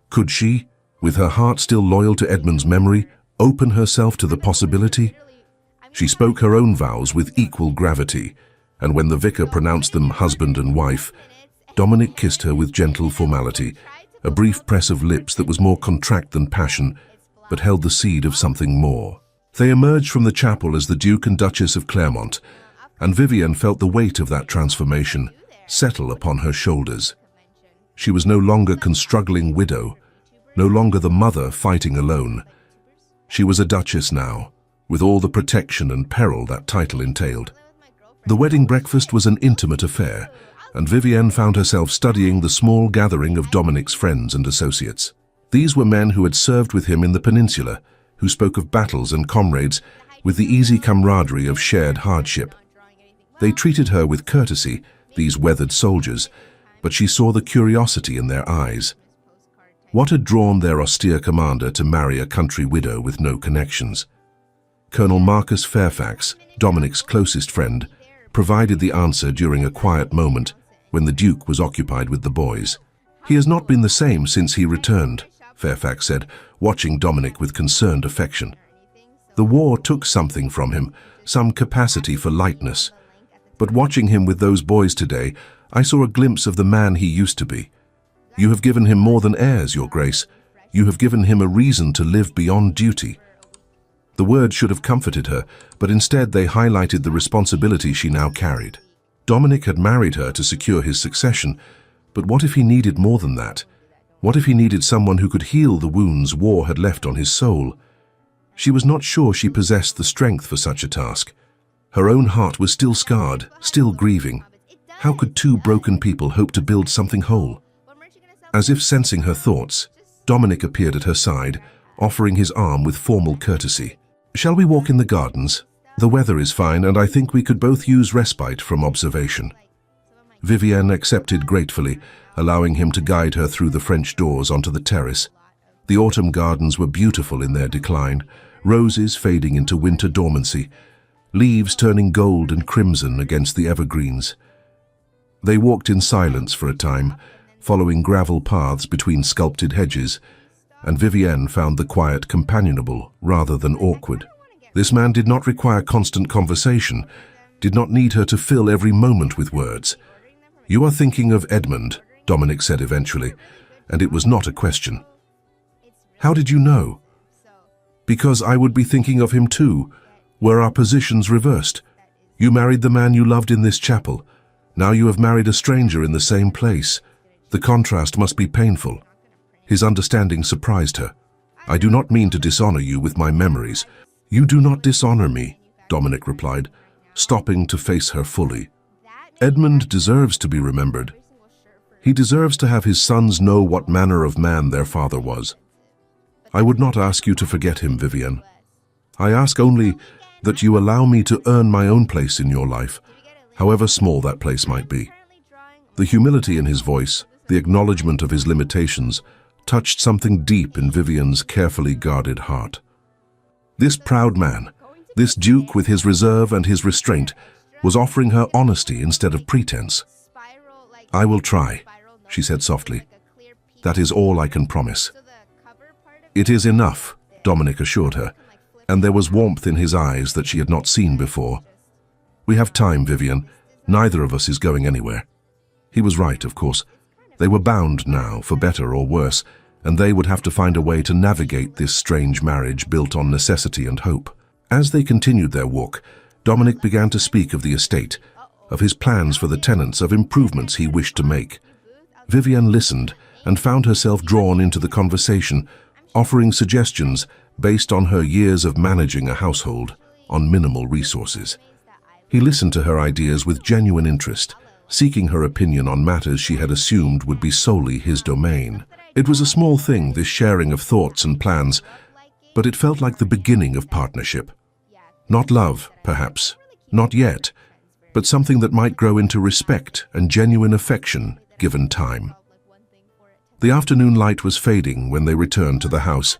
Could she, with her heart still loyal to Edmund's memory, open herself to the possibility? She spoke her own vows with equal gravity, and when the vicar pronounced them husband and wife, Dominic kissed her with gentle formality, a brief press of lips that was more contract than passion, but held the seed of something more. They emerged from the chapel as the Duke and Duchess of Claremont, and Vivian felt the weight of that transformation settle upon her shoulders. She was no longer a struggling widow, no longer the mother fighting alone. She was a duchess now, with all the protection and peril that title entailed. The wedding breakfast was an intimate affair, and Vivienne found herself studying the small gathering of Dominic's friends and associates. These were men who had served with him in the peninsula, who spoke of battles and comrades with the easy camaraderie of shared hardship. They treated her with courtesy, these weathered soldiers, but she saw the curiosity in their eyes. What had drawn their austere commander to marry a country widow with no connections? Colonel Marcus Fairfax, Dominic's closest friend, provided the answer during a quiet moment when the Duke was occupied with the boys. He has not been the same since he returned, Fairfax said, watching Dominic with concerned affection. The war took something from him, some capacity for lightness. But watching him with those boys today, I saw a glimpse of the man he used to be. You have given him more than heirs, Your Grace. You have given him a reason to live beyond duty. The words should have comforted her, but instead they highlighted the responsibility she now carried. Dominic had married her to secure his succession, but what if he needed more than that? What if he needed someone who could heal the wounds war had left on his soul? She was not sure she possessed the strength for such a task. Her own heart was still scarred, still grieving. How could two broken people hope to build something whole? As if sensing her thoughts, Dominic appeared at her side, offering his arm with formal courtesy. "Shall we walk in the gardens? The weather is fine, and I think we could both use respite from observation." Vivienne accepted gratefully, allowing him to guide her through the French doors onto the terrace. The autumn gardens were beautiful in their decline, roses fading into winter dormancy, leaves turning gold and crimson against the evergreens. They walked in silence for a time, following gravel paths between sculpted hedges, and Vivienne found the quiet companionable rather than awkward. This man did not require constant conversation, did not need her to fill every moment with words. "You are thinking of Edmund," Dominic said eventually, and it was not a question. "How did you know?" "Because I would be thinking of him too, were our positions reversed. You married the man you loved in this chapel. Now you have married a stranger in the same place. The contrast must be painful." His understanding surprised her. "I do not mean to dishonor you with my memories." "You do not dishonor me," Dominic replied, stopping to face her fully. "Edmund deserves to be remembered. He deserves to have his sons know what manner of man their father was. I would not ask you to forget him, Vivienne. I ask only that you allow me to earn my own place in your life, however small that place might be." The humility in his voice, the acknowledgement of his limitations, touched something deep in Vivienne's carefully guarded heart. This proud man, this duke with his reserve and his restraint, was offering her honesty instead of pretense. "I will try," she said softly. "That is all I can promise." "It is enough," Dominic assured her, and there was warmth in his eyes that she had not seen before. "We have time, Vivienne. Neither of us is going anywhere." He was right, of course. They were bound now, for better or worse, and they would have to find a way to navigate this strange marriage built on necessity and hope. As they continued their walk, Dominic began to speak of the estate, of his plans for the tenants, of improvements he wished to make. Vivienne listened and found herself drawn into the conversation, offering suggestions based on her years of managing a household on minimal resources. He listened to her ideas with genuine interest, seeking her opinion on matters she had assumed would be solely his domain. It was a small thing, this sharing of thoughts and plans, but it felt like the beginning of partnership. Not love, perhaps, not yet, but something that might grow into respect and genuine affection given time. The afternoon light was fading when they returned to the house,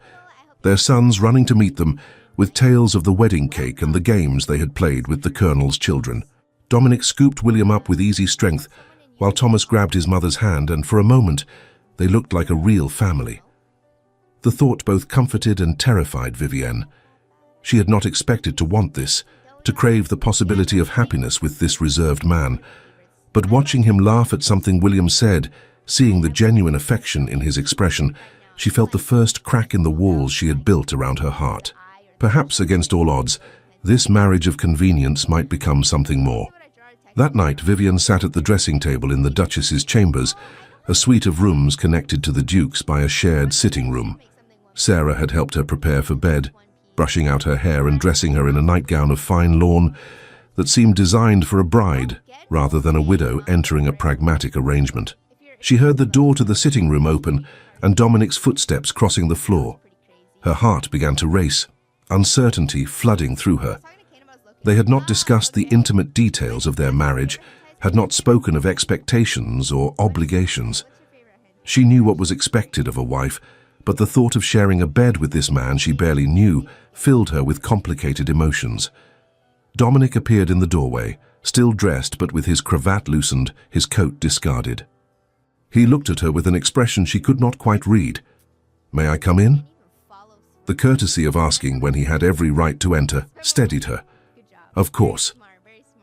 their sons running to meet them with tales of the wedding cake and the games they had played with the Colonel's children. Dominic scooped William up with easy strength, while Thomas grabbed his mother's hand, and for a moment they looked like a real family. The thought both comforted and terrified Vivienne. She had not expected to want this, to crave the possibility of happiness with this reserved man. But watching him laugh at something William said, seeing the genuine affection in his expression, she felt the first crack in the walls she had built around her heart. Perhaps against all odds, this marriage of convenience might become something more. That night, Vivienne sat at the dressing table in the Duchess's chambers, a suite of rooms connected to the Duke's by a shared sitting room. Sarah had helped her prepare for bed, brushing out her hair and dressing her in a nightgown of fine lawn that seemed designed for a bride rather than a widow entering a pragmatic arrangement. She heard the door to the sitting room open and Dominic's footsteps crossing the floor. Her heart began to race, uncertainty flooding through her. They had not discussed the intimate details of their marriage, had not spoken of expectations or obligations. She knew what was expected of a wife, but the thought of sharing a bed with this man she barely knew filled her with complicated emotions. Dominic appeared in the doorway, still dressed but with his cravat loosened, his coat discarded. He looked at her with an expression she could not quite read. "May I come in?" The courtesy of asking when he had every right to enter steadied her. Of course.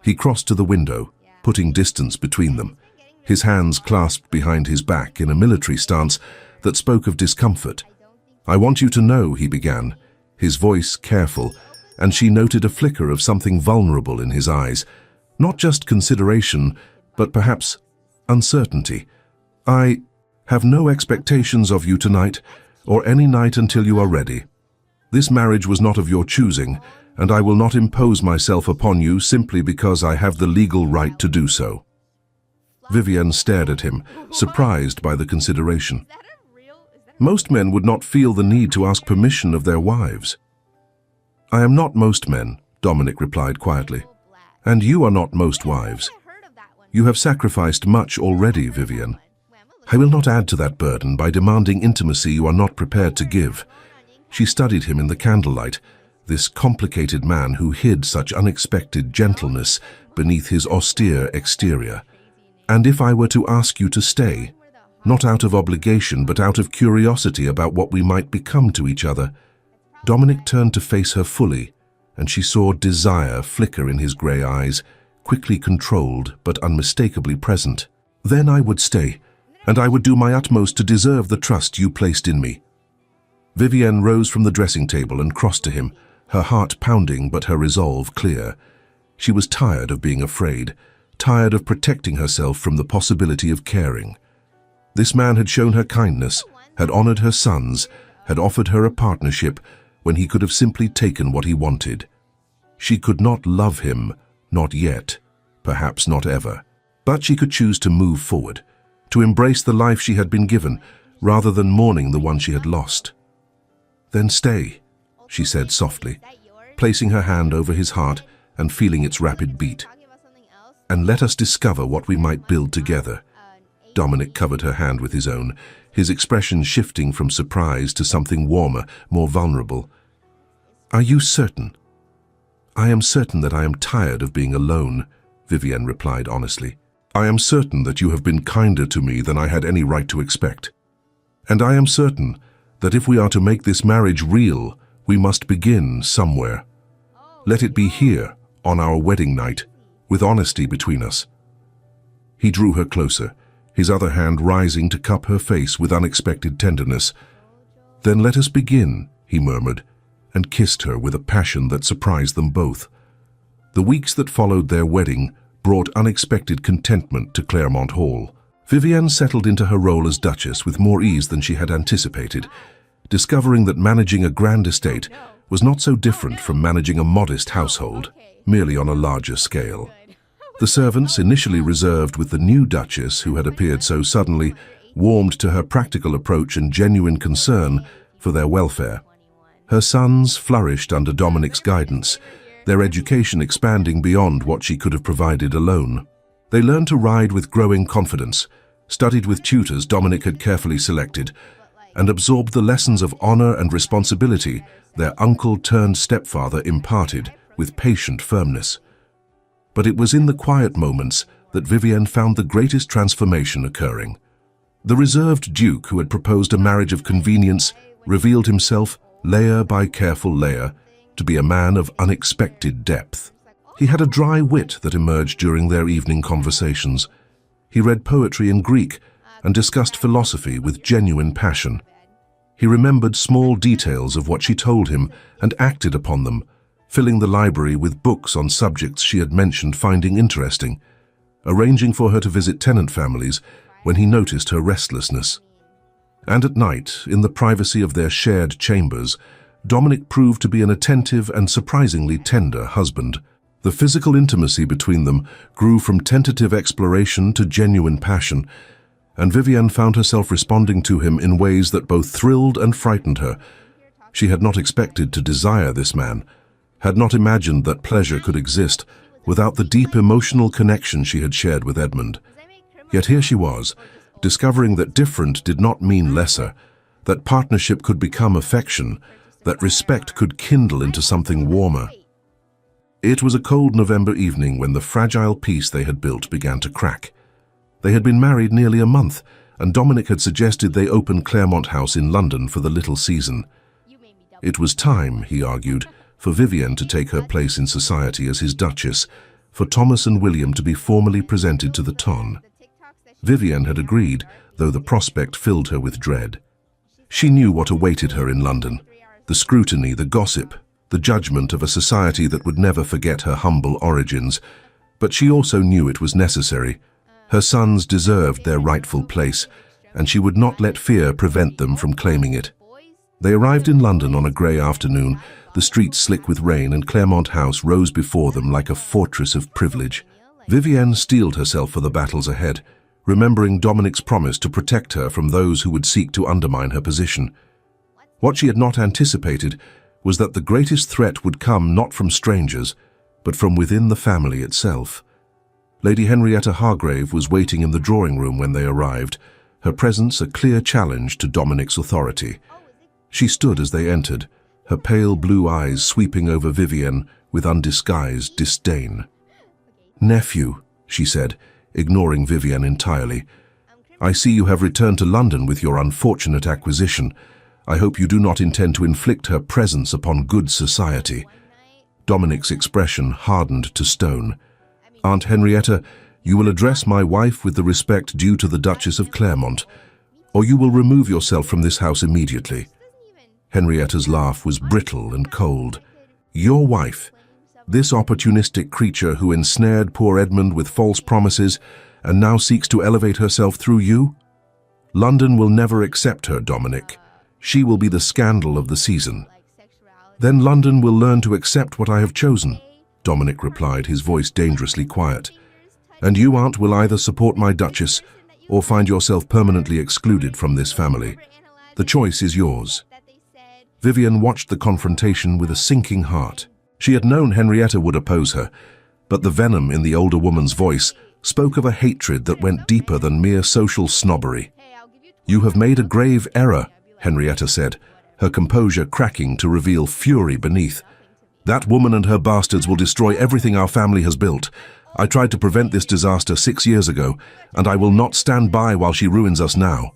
He crossed to the window, putting distance between them, his hands clasped behind his back in a military stance that spoke of discomfort. "I want you to know," he began, his voice careful, and she noted a flicker of something vulnerable in his eyes. Not just consideration, but perhaps uncertainty. "I have no expectations of you tonight, or any night until you are ready. This marriage was not of your choosing, and I will not impose myself upon you simply because I have the legal right to do so." Vivienne stared at him, surprised by the consideration. Most men would not feel the need to ask permission of their wives. "I am not most men," Dominic replied quietly. "And you are not most wives. You have sacrificed much already, Vivienne. I will not add to that burden by demanding intimacy you are not prepared to give." She studied him in the candlelight, this complicated man who hid such unexpected gentleness beneath his austere exterior. "And if I were to ask you to stay, not out of obligation but out of curiosity about what we might become to each other?" Dominic turned to face her fully, and she saw desire flicker in his grey eyes, quickly controlled but unmistakably present. "Then I would stay, and I would do my utmost to deserve the trust you placed in me." Vivienne rose from the dressing table and crossed to him, her heart pounding but her resolve clear. She was tired of being afraid, tired of protecting herself from the possibility of caring. This man had shown her kindness, had honored her sons, had offered her a partnership when he could have simply taken what he wanted. She could not love him, not yet, perhaps not ever. But she could choose to move forward, to embrace the life she had been given, rather than mourning the one she had lost. "Then stay," she said softly, placing her hand over his heart and feeling its rapid beat. "And let us discover what we might build together." Dominic covered her hand with his own, his expression shifting from surprise to something warmer, more vulnerable. "Are you certain?" "I am certain that I am tired of being alone," Vivienne replied honestly. "I am certain that you have been kinder to me than I had any right to expect. And I am certain that if we are to make this marriage real, we must begin somewhere. Let it be here, on our wedding night, with honesty between us." He drew her closer, his other hand rising to cup her face with unexpected tenderness. "Then let us begin," he murmured, and kissed her with a passion that surprised them both. The weeks that followed their wedding brought unexpected contentment to Claremont Hall. Vivienne settled into her role as Duchess with more ease than she had anticipated, discovering that managing a grand estate was not so different from managing a modest household, merely on a larger scale. The servants, initially reserved with the new Duchess who had appeared so suddenly, warmed to her practical approach and genuine concern for their welfare. Her sons flourished under Dominic's guidance, their education expanding beyond what she could have provided alone. They learned to ride with growing confidence, studied with tutors Dominic had carefully selected, and absorbed the lessons of honor and responsibility their uncle-turned-stepfather imparted with patient firmness. But it was in the quiet moments that Vivienne found the greatest transformation occurring. The reserved Duke who had proposed a marriage of convenience revealed himself, layer by careful layer, to be a man of unexpected depth. He had a dry wit that emerged during their evening conversations. He read poetry in Greek and discussed philosophy with genuine passion. He remembered small details of what she told him and acted upon them, filling the library with books on subjects she had mentioned finding interesting, arranging for her to visit tenant families when he noticed her restlessness. And at night, in the privacy of their shared chambers, Dominic proved to be an attentive and surprisingly tender husband. The physical intimacy between them grew from tentative exploration to genuine passion, and Vivienne found herself responding to him in ways that both thrilled and frightened her. She had not expected to desire this man, had not imagined that pleasure could exist without the deep emotional connection she had shared with Edmund. Yet here she was, discovering that different did not mean lesser, that partnership could become affection, that respect could kindle into something warmer. It was a cold November evening when the fragile peace they had built began to crack. They had been married nearly a month, and Dominic had suggested they open Claremont House in London for the little season. It was time, he argued, for Vivienne to take her place in society as his Duchess, for Thomas and William to be formally presented to the ton. Vivienne had agreed, though the prospect filled her with dread. She knew what awaited her in London: the scrutiny, the gossip, the judgment of a society that would never forget her humble origins. But she also knew it was necessary. Her sons deserved their rightful place, and she would not let fear prevent them from claiming it. They arrived in London on a grey afternoon, the streets slick with rain, and Claremont House rose before them like a fortress of privilege. Vivienne steeled herself for the battles ahead, remembering Dominic's promise to protect her from those who would seek to undermine her position. What she had not anticipated was that the greatest threat would come not from strangers, but from within the family itself. Lady Henrietta Hargrave was waiting in the drawing room when they arrived, her presence a clear challenge to Dominic's authority. She stood as they entered, her pale blue eyes sweeping over Vivienne with undisguised disdain. "Nephew," she said, ignoring Vivienne entirely, "I see you have returned to London with your unfortunate acquisition. I hope you do not intend to inflict her presence upon good society." Dominic's expression hardened to stone. "Aunt Henrietta, you will address my wife with the respect due to the Duchess of Claremont, or you will remove yourself from this house immediately." Henrietta's laugh was brittle and cold. "Your wife, this opportunistic creature who ensnared poor Edmund with false promises and now seeks to elevate herself through you? London will never accept her, Dominic. She will be the scandal of the season." "Then London will learn to accept what I have chosen," Dominic replied, his voice dangerously quiet. "And you, aunt, will either support my Duchess or find yourself permanently excluded from this family. The choice is yours." Vivienne watched the confrontation with a sinking heart. She had known Henrietta would oppose her, but the venom in the older woman's voice spoke of a hatred that went deeper than mere social snobbery. "You have made a grave error," Henrietta said, her composure cracking to reveal fury beneath. "That woman and her bastards will destroy everything our family has built. I tried to prevent this disaster 6 years ago, and I will not stand by while she ruins us now."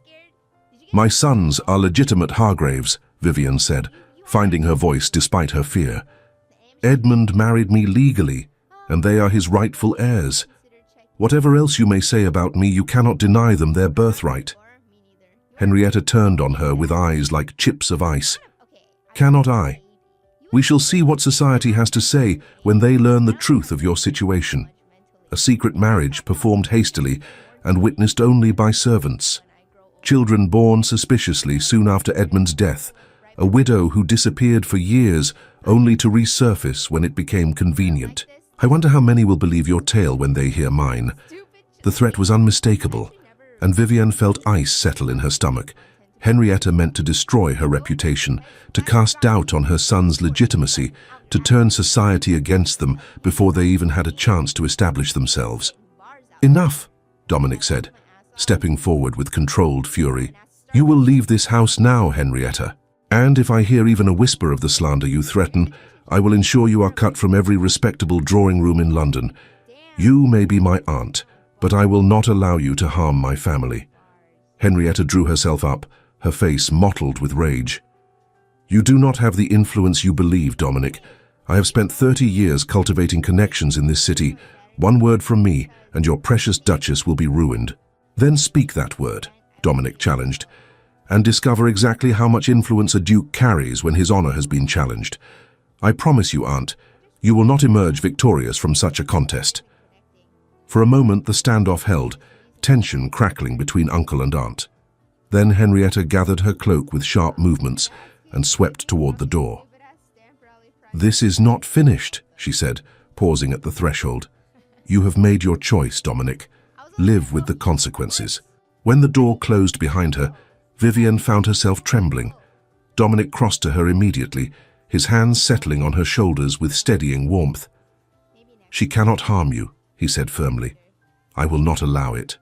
"My sons are legitimate Hargraves," Vivienne said, finding her voice despite her fear. "Edmund married me legally, and they are his rightful heirs. Whatever else you may say about me, you cannot deny them their birthright." Henrietta turned on her with eyes like chips of ice. "Cannot I? We shall see what society has to say when they learn the truth of your situation. A secret marriage performed hastily and witnessed only by servants. Children born suspiciously soon after Edmund's death. A widow who disappeared for years only to resurface when it became convenient. I wonder how many will believe your tale when they hear mine." The threat was unmistakable, and Vivienne felt ice settle in her stomach. Henrietta meant to destroy her reputation, to cast doubt on her son's legitimacy, to turn society against them before they even had a chance to establish themselves. "Enough," Dominic said, stepping forward with controlled fury. "You will leave this house now, Henrietta. And if I hear even a whisper of the slander you threaten, I will ensure you are cut from every respectable drawing room in London. You may be my aunt, but I will not allow you to harm my family." Henrietta drew herself up, her face mottled with rage. "You do not have the influence you believe, Dominic. I have spent 30 years cultivating connections in this city. One word from me, and your precious Duchess will be ruined." "Then speak that word," Dominic challenged, "and discover exactly how much influence a duke carries when his honor has been challenged. I promise you, aunt, you will not emerge victorious from such a contest." For a moment the standoff held, tension crackling between uncle and aunt. Then Henrietta gathered her cloak with sharp movements and swept toward the door. "This is not finished," she said, pausing at the threshold. "You have made your choice, Dominic. Live with the consequences." When the door closed behind her, Vivienne found herself trembling. Dominic crossed to her immediately, his hands settling on her shoulders with steadying warmth. "She cannot harm you," he said firmly. "I will not allow it."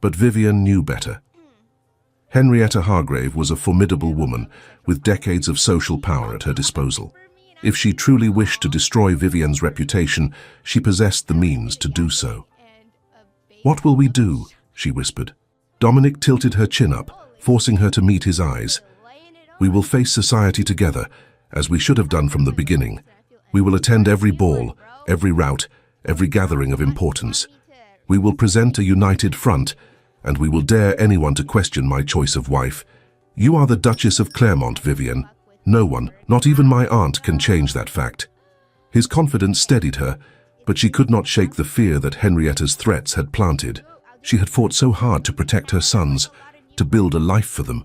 But Vivienne knew better. Henrietta Hargrave was a formidable woman with decades of social power at her disposal. If she truly wished to destroy Vivienne's reputation, she possessed the means to do so. "What will we do?" she whispered. Dominic tilted her chin up, forcing her to meet his eyes. We will face society together, as we should have done from the beginning. We will attend every ball, every rout, every gathering of importance. We will present a united front, and we will dare anyone to question my choice of wife. You are the Duchess of Claremont, Vivian. No one, not even my aunt, can change that fact. His confidence steadied her, but she could not shake the fear that Henrietta's threats had planted. She had fought so hard to protect her sons, to build a life for them.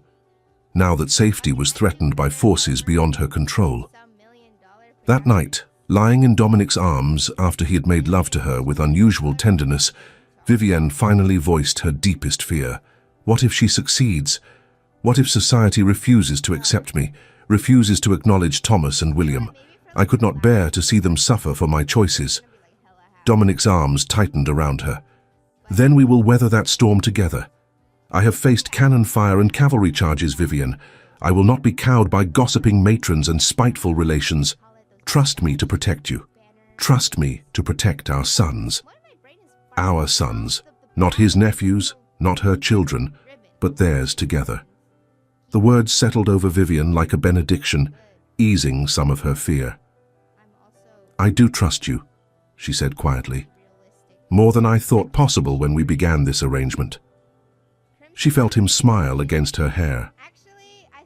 Now that safety was threatened by forces beyond her control. That night, lying in Dominic's arms after he had made love to her with unusual tenderness, Vivienne finally voiced her deepest fear. What if she succeeds? What if society refuses to accept me, refuses to acknowledge Thomas and William? I could not bear to see them suffer for my choices. Dominic's arms tightened around her. Then we will weather that storm together. I have faced cannon fire and cavalry charges, Vivian. I will not be cowed by gossiping matrons and spiteful relations. Trust me to protect you. Trust me to protect our sons. Our sons, not his nephews, not her children, but theirs together. The words settled over Vivian like a benediction, easing some of her fear. I do trust you, she said quietly. More than I thought possible when we began this arrangement. She felt him smile against her hair.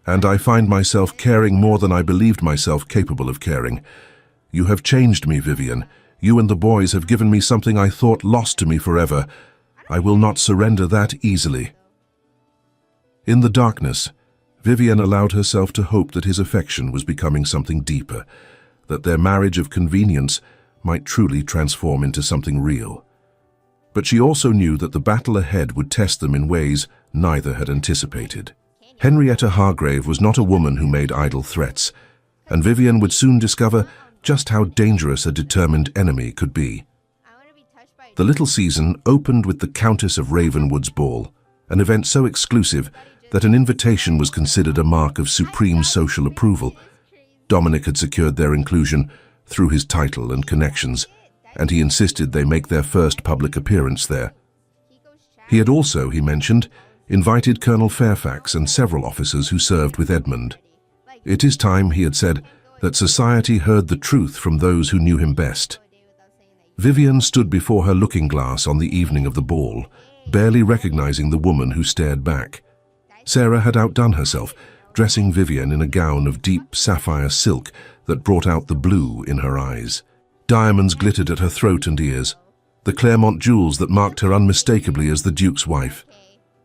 And I find myself caring more than I believed myself capable of caring. You have changed me, Vivian. You and the boys have given me something I thought lost to me forever. I will not surrender that easily. In the darkness, Vivian allowed herself to hope that his affection was becoming something deeper, that their marriage of convenience might truly transform into something real. But she also knew that the battle ahead would test them in ways neither had anticipated. Henrietta Hargrave was not a woman who made idle threats, and Vivian would soon discover just how dangerous a determined enemy could be. The little season opened with the Countess of Ravenwood's ball, an event so exclusive that an invitation was considered a mark of supreme social approval. Dominic had secured their inclusion through his title and connections, and he insisted they make their first public appearance there. He had also, he mentioned, invited Colonel Fairfax and several officers who served with Edmund. It is time, he had said, that society heard the truth from those who knew him best. Vivian stood before her looking-glass on the evening of the ball, barely recognizing the woman who stared back. Sarah had outdone herself, dressing Vivian in a gown of deep sapphire silk that brought out the blue in her eyes. Diamonds glittered at her throat and ears, the Claremont jewels that marked her unmistakably as the Duke's wife.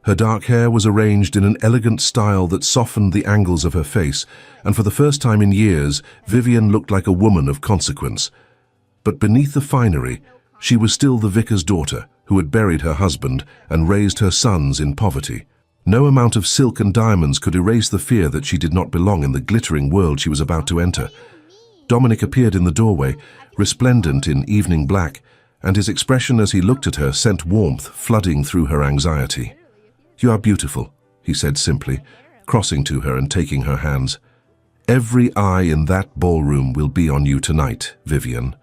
Her dark hair was arranged in an elegant style that softened the angles of her face, and for the first time in years, Vivian looked like a woman of consequence. But beneath the finery, she was still the vicar's daughter, who had buried her husband and raised her sons in poverty. No amount of silk and diamonds could erase the fear that she did not belong in the glittering world she was about to enter. Dominic appeared in the doorway, resplendent in evening black, and his expression as he looked at her sent warmth flooding through her anxiety. You are beautiful, he said simply, crossing to her and taking her hands. Every eye in that ballroom will be on you tonight, Vivian.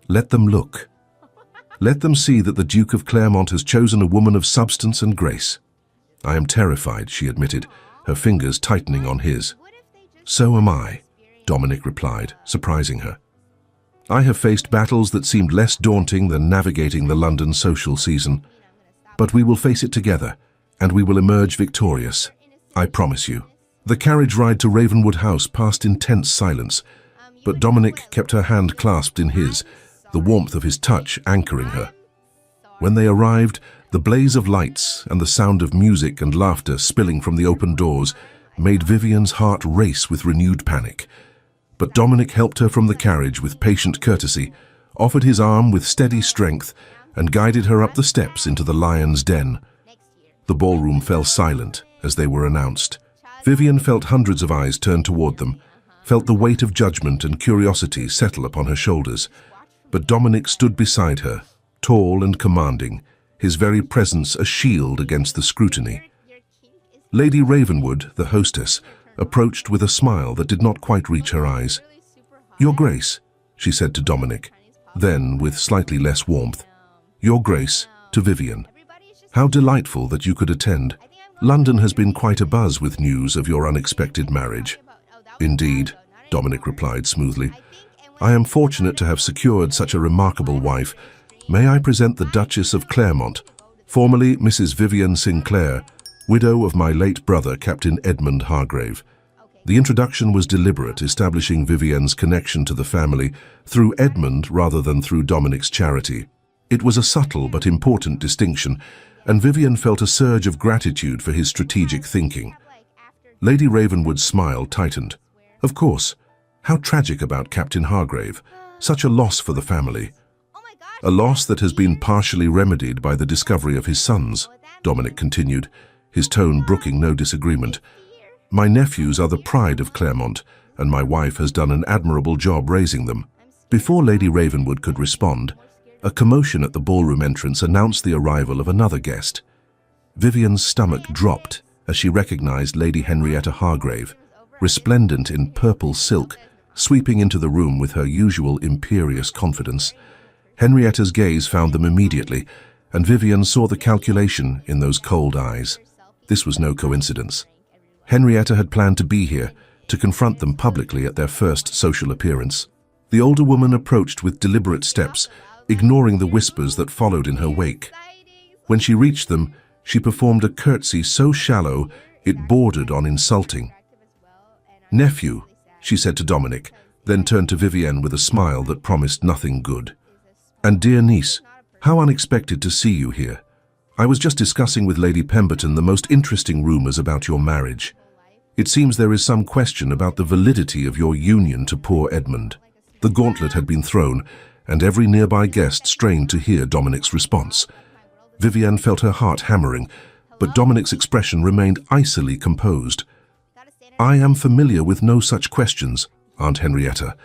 Let them look. Let them see that the Duke of Claremont has chosen a woman of substance and grace. I am terrified, she admitted, her fingers tightening on his. So am I, Dominic replied, surprising her. I have faced battles that seemed less daunting than navigating the London social season. But we will face it together, and we will emerge victorious. I promise you. The carriage ride to Ravenwood House passed in tense silence, but Dominic kept her hand clasped in his, the warmth of his touch anchoring her. When they arrived, the blaze of lights and the sound of music and laughter spilling from the open doors made Vivian's heart race with renewed panic. But Dominic helped her from the carriage with patient courtesy, offered his arm with steady strength, and guided her up the steps into the lion's den. The ballroom fell silent as they were announced. Vivian felt hundreds of eyes turn toward them, felt the weight of judgment and curiosity settle upon her shoulders. But Dominic stood beside her, tall and commanding, his very presence a shield against the scrutiny. Lady Ravenwood, the hostess, approached with a smile that did not quite reach her eyes. Your Grace, she said to Dominic, then with slightly less warmth. Your Grace, to Vivian. How delightful that you could attend. London has been quite abuzz with news of your unexpected marriage. Indeed, Dominic replied smoothly. I am fortunate to have secured such a remarkable wife. May I present the Duchess of Claremont, formerly Mrs. Vivian Sinclair, widow of my late brother, Captain Edmund Hargrave. The introduction was deliberate, establishing Vivian's connection to the family through Edmund rather than through Dominic's charity. It was a subtle but important distinction, and Vivian felt a surge of gratitude for his strategic thinking. Lady Ravenwood's smile tightened. Of course. How tragic about Captain Hargrave. Such a loss for the family. A loss that has been partially remedied by the discovery of his sons, Dominic continued, his tone brooking no disagreement. My nephews are the pride of Claremont, and my wife has done an admirable job raising them. Before Lady Ravenwood could respond, a commotion at the ballroom entrance announced the arrival of another guest. Vivian's stomach dropped as she recognized Lady Henrietta Hargrave, resplendent in purple silk, sweeping into the room with her usual imperious confidence. Henrietta's gaze found them immediately, and Vivian saw the calculation in those cold eyes. This was no coincidence. Henrietta had planned to be here, to confront them publicly at their first social appearance. The older woman approached with deliberate steps, ignoring the whispers that followed in her wake. When she reached them, she performed a curtsy so shallow it bordered on insulting. Nephew, she said to Dominic, then turned to Vivienne with a smile that promised nothing good. And dear niece, how unexpected to see you here. I was just discussing with Lady Pemberton the most interesting rumors about your marriage. It seems there is some question about the validity of your union to poor Edmund. The gauntlet had been thrown, and every nearby guest strained to hear Dominic's response. Vivienne felt her heart hammering, but Dominic's expression remained icily composed. I am familiar with no such questions, Aunt Henrietta.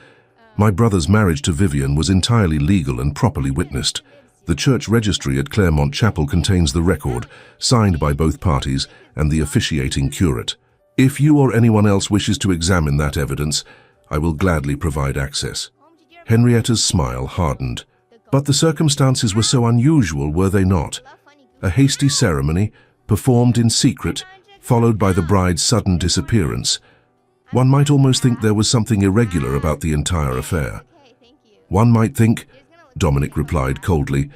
My brother's marriage to Vivian was entirely legal and properly witnessed. The church registry at Claremont Chapel contains the record, signed by both parties and the officiating curate. If you or anyone else wishes to examine that evidence, I will gladly provide access. Henrietta's smile hardened. But the circumstances were so unusual, were they not? A hasty ceremony, performed in secret, followed by the bride's sudden disappearance. One might almost think there was something irregular about the entire affair. One might think, Dominic replied coldly,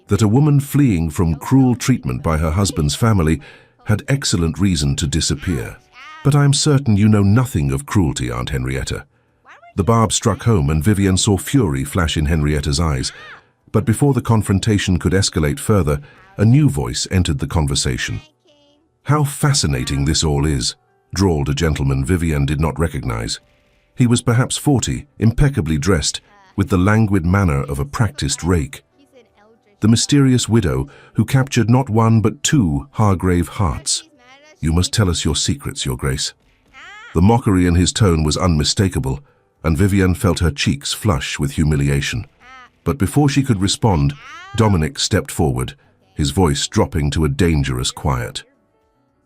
that a woman fleeing from cruel treatment by her husband's family had excellent reason to disappear. But I am certain you know nothing of cruelty, Aunt Henrietta. The barb struck home and Vivian saw fury flash in Henrietta's eyes. But before the confrontation could escalate further, a new voice entered the conversation. How fascinating this all is, drawled a gentleman Vivian did not recognize. He was perhaps 40, impeccably dressed, with the languid manner of a practiced rake. The mysterious widow who captured not one but 2 Hargrave hearts. You must tell us your secrets, Your Grace. The mockery in his tone was unmistakable, and Vivian felt her cheeks flush with humiliation. But before she could respond, Dominic stepped forward, his voice dropping to a dangerous quiet.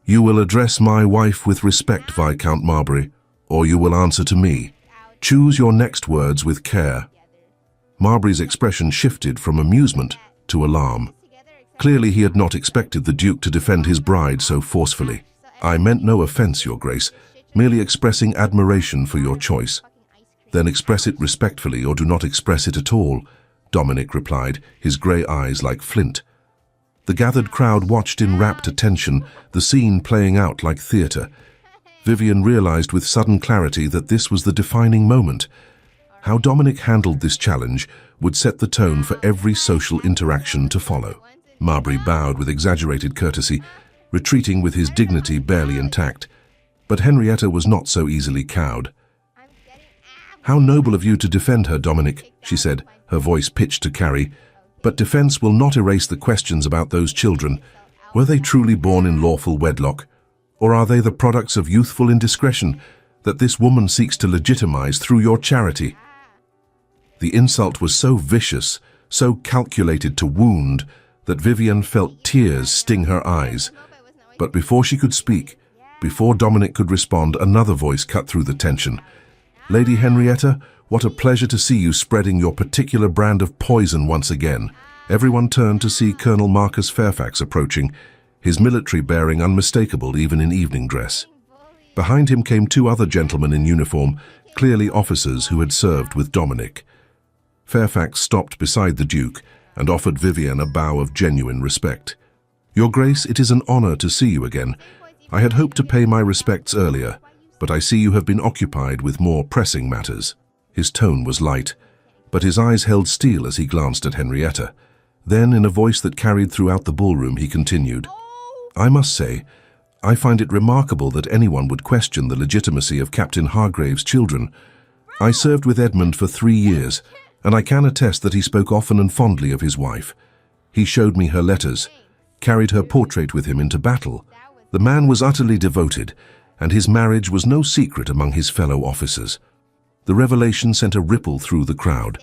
You will address my wife with respect, Viscount Marbury, or you will answer to me. Choose your next words with care. Marbury's expression shifted from amusement to alarm. Clearly he had not expected the Duke to defend his bride so forcefully. I meant no offense, Your Grace, merely expressing admiration for your choice. Then express it respectfully or do not express it at all, Dominic replied, his grey eyes like flint. The gathered crowd watched in rapt attention, the scene playing out like theatre. Vivian realized with sudden clarity that this was the defining moment. How Dominic handled this challenge would set the tone for every social interaction to follow. Marbury bowed with exaggerated courtesy, retreating with his dignity barely intact. But Henrietta was not so easily cowed. How noble of you to defend her, Dominic, she said, her voice pitched to Carrie. But defense will not erase the questions about those children. Were they truly born in lawful wedlock? Or are they the products of youthful indiscretion that this woman seeks to legitimize through your charity? The insult was so vicious, so calculated to wound, that Vivian felt tears sting her eyes. But before she could speak, before Dominic could respond, another voice cut through the tension. Lady Henrietta, what a pleasure to see you spreading your particular brand of poison once again. Everyone turned to see Colonel Marcus Fairfax approaching, his military bearing unmistakable even in evening dress. Behind him came two other gentlemen in uniform, clearly officers who had served with Dominic. Fairfax stopped beside the Duke and offered Vivian a bow of genuine respect. "Your Grace, it is an honor to see you again. I had hoped to pay my respects earlier, but I see you have been occupied with more pressing matters." His tone was light, but his eyes held steel as he glanced at Henrietta. Then, in a voice that carried throughout the ballroom, he continued, "I must say, I find it remarkable that anyone would question the legitimacy of Captain Hargrave's children. I served with Edmund for 3 years, and I can attest that he spoke often and fondly of his wife. He showed me her letters, carried her portrait with him into battle. The man was utterly devoted, and his marriage was no secret among his fellow officers." The revelation sent a ripple through the crowd.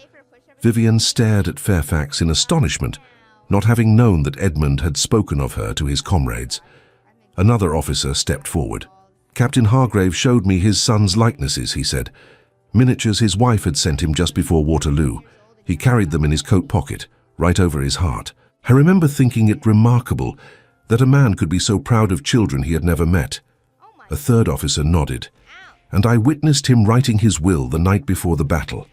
Vivian stared at Fairfax in astonishment, not having known that Edmund had spoken of her to his comrades. Another officer stepped forward. "Captain Hargrave showed me his son's likenesses," he said. "Miniatures his wife had sent him just before Waterloo. He carried them in his coat pocket, right over his heart. I remember thinking it remarkable that a man could be so proud of children he had never met." A third officer nodded. "And I witnessed him writing his will the night before the battle.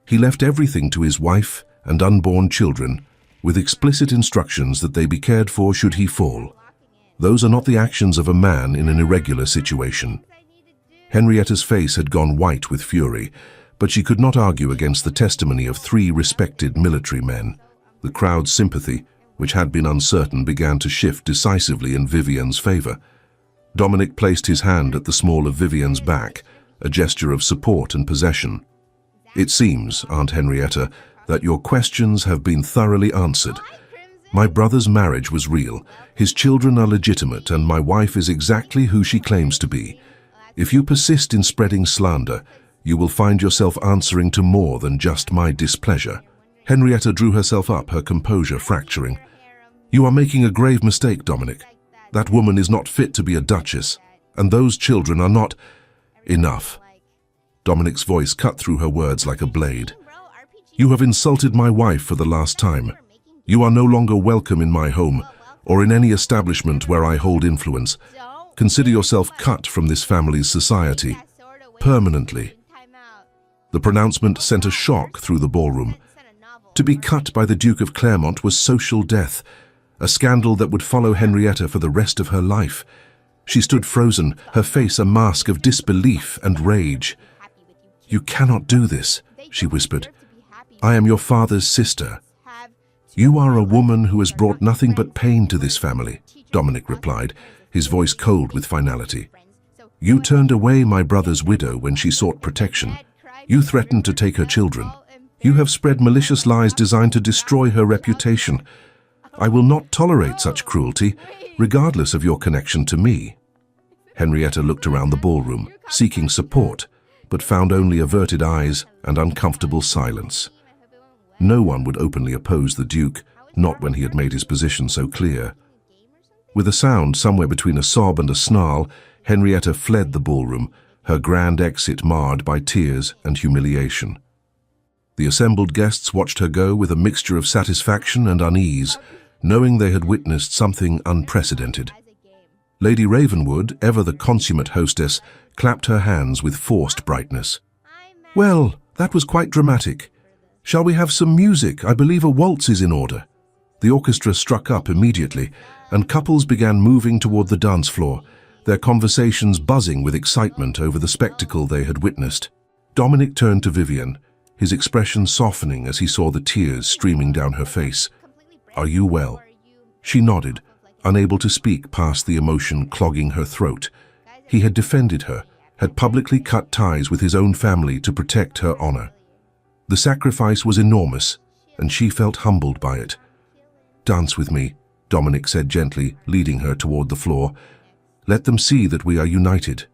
He left everything to his wife and unborn children, with explicit instructions that they be cared for should he fall. Those are not the actions of a man in an irregular situation." Henrietta's face had gone white with fury, but she could not argue against the testimony of 3 respected military men. The crowd's sympathy, which had been uncertain, began to shift decisively in Vivian's favor. Dominic placed his hand at the small of Vivian's back, a gesture of support and possession. "It seems, Aunt Henrietta, that your questions have been thoroughly answered. My brother's marriage was real, his children are legitimate, and my wife is exactly who she claims to be. If you persist in spreading slander, you will find yourself answering to more than just my displeasure." Henrietta drew herself up, her composure fracturing. "You are making a grave mistake, Dominic. That woman is not fit to be a duchess, and those children are not—" "Enough." Dominic's voice cut through her words like a blade. "You have insulted my wife for the last time. You are no longer welcome in my home, or in any establishment where I hold influence. Consider yourself cut from this family's society, permanently." The pronouncement sent a shock through the ballroom. To be cut by the Duke of Claremont was social death, a scandal that would follow Henrietta for the rest of her life. She stood frozen, her face a mask of disbelief and rage. "You cannot do this," she whispered. "I am your father's sister." "You are a woman who has brought nothing but pain to this family," Dominic replied, his voice cold with finality. "You turned away my brother's widow when she sought protection. You threatened to take her children. You have spread malicious lies designed to destroy her reputation. I will not tolerate such cruelty, regardless of your connection to me." Henrietta looked around the ballroom, seeking support, but found only averted eyes and uncomfortable silence. No one would openly oppose the Duke, not when he had made his position so clear. With a sound somewhere between a sob and a snarl, Henrietta fled the ballroom, her grand exit marred by tears and humiliation. The assembled guests watched her go with a mixture of satisfaction and unease, knowing they had witnessed something unprecedented. Lady Ravenwood, ever the consummate hostess, clapped her hands with forced brightness. "Well, that was quite dramatic. Shall we have some music? I believe a waltz is in order." The orchestra struck up immediately, and couples began moving toward the dance floor, their conversations buzzing with excitement over the spectacle they had witnessed. Dominic turned to Vivian, his expression softening as he saw the tears streaming down her face. "Are you well?" She nodded, unable to speak past the emotion clogging her throat. He had defended her, had publicly cut ties with his own family to protect her honor. The sacrifice was enormous, and she felt humbled by it. "Dance with me," Dominic said gently, leading her toward the floor. "Let them see that we are united,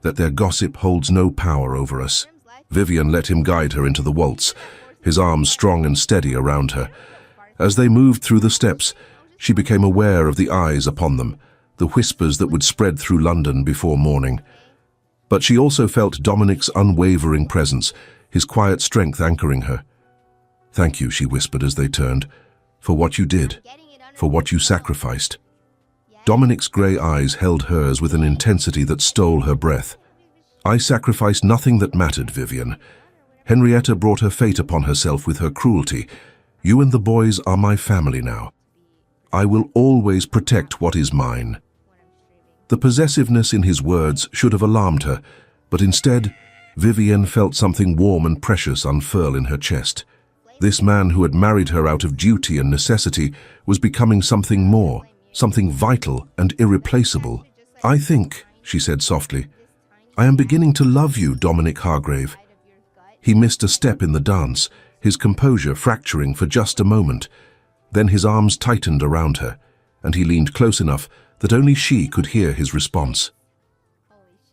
that their gossip holds no power over us." Vivian let him guide her into the waltz, his arms strong and steady around her. As they moved through the steps, she became aware of the eyes upon them, the whispers that would spread through London before morning. But she also felt Dominic's unwavering presence, his quiet strength anchoring her. "Thank you," she whispered as they turned, "for what you did, for what you sacrificed." Dominic's grey eyes held hers with an intensity that stole her breath. "I sacrificed nothing that mattered, Vivian. Henrietta brought her fate upon herself with her cruelty. You and the boys are my family now. I will always protect what is mine." The possessiveness in his words should have alarmed her, but instead, Vivian felt something warm and precious unfurl in her chest. This man who had married her out of duty and necessity was becoming something more, something vital and irreplaceable. "I think," she said softly, "I am beginning to love you, Dominic Hargrave." He missed a step in the dance, his composure fracturing for just a moment. Then his arms tightened around her, and he leaned close enough that only she could hear his response.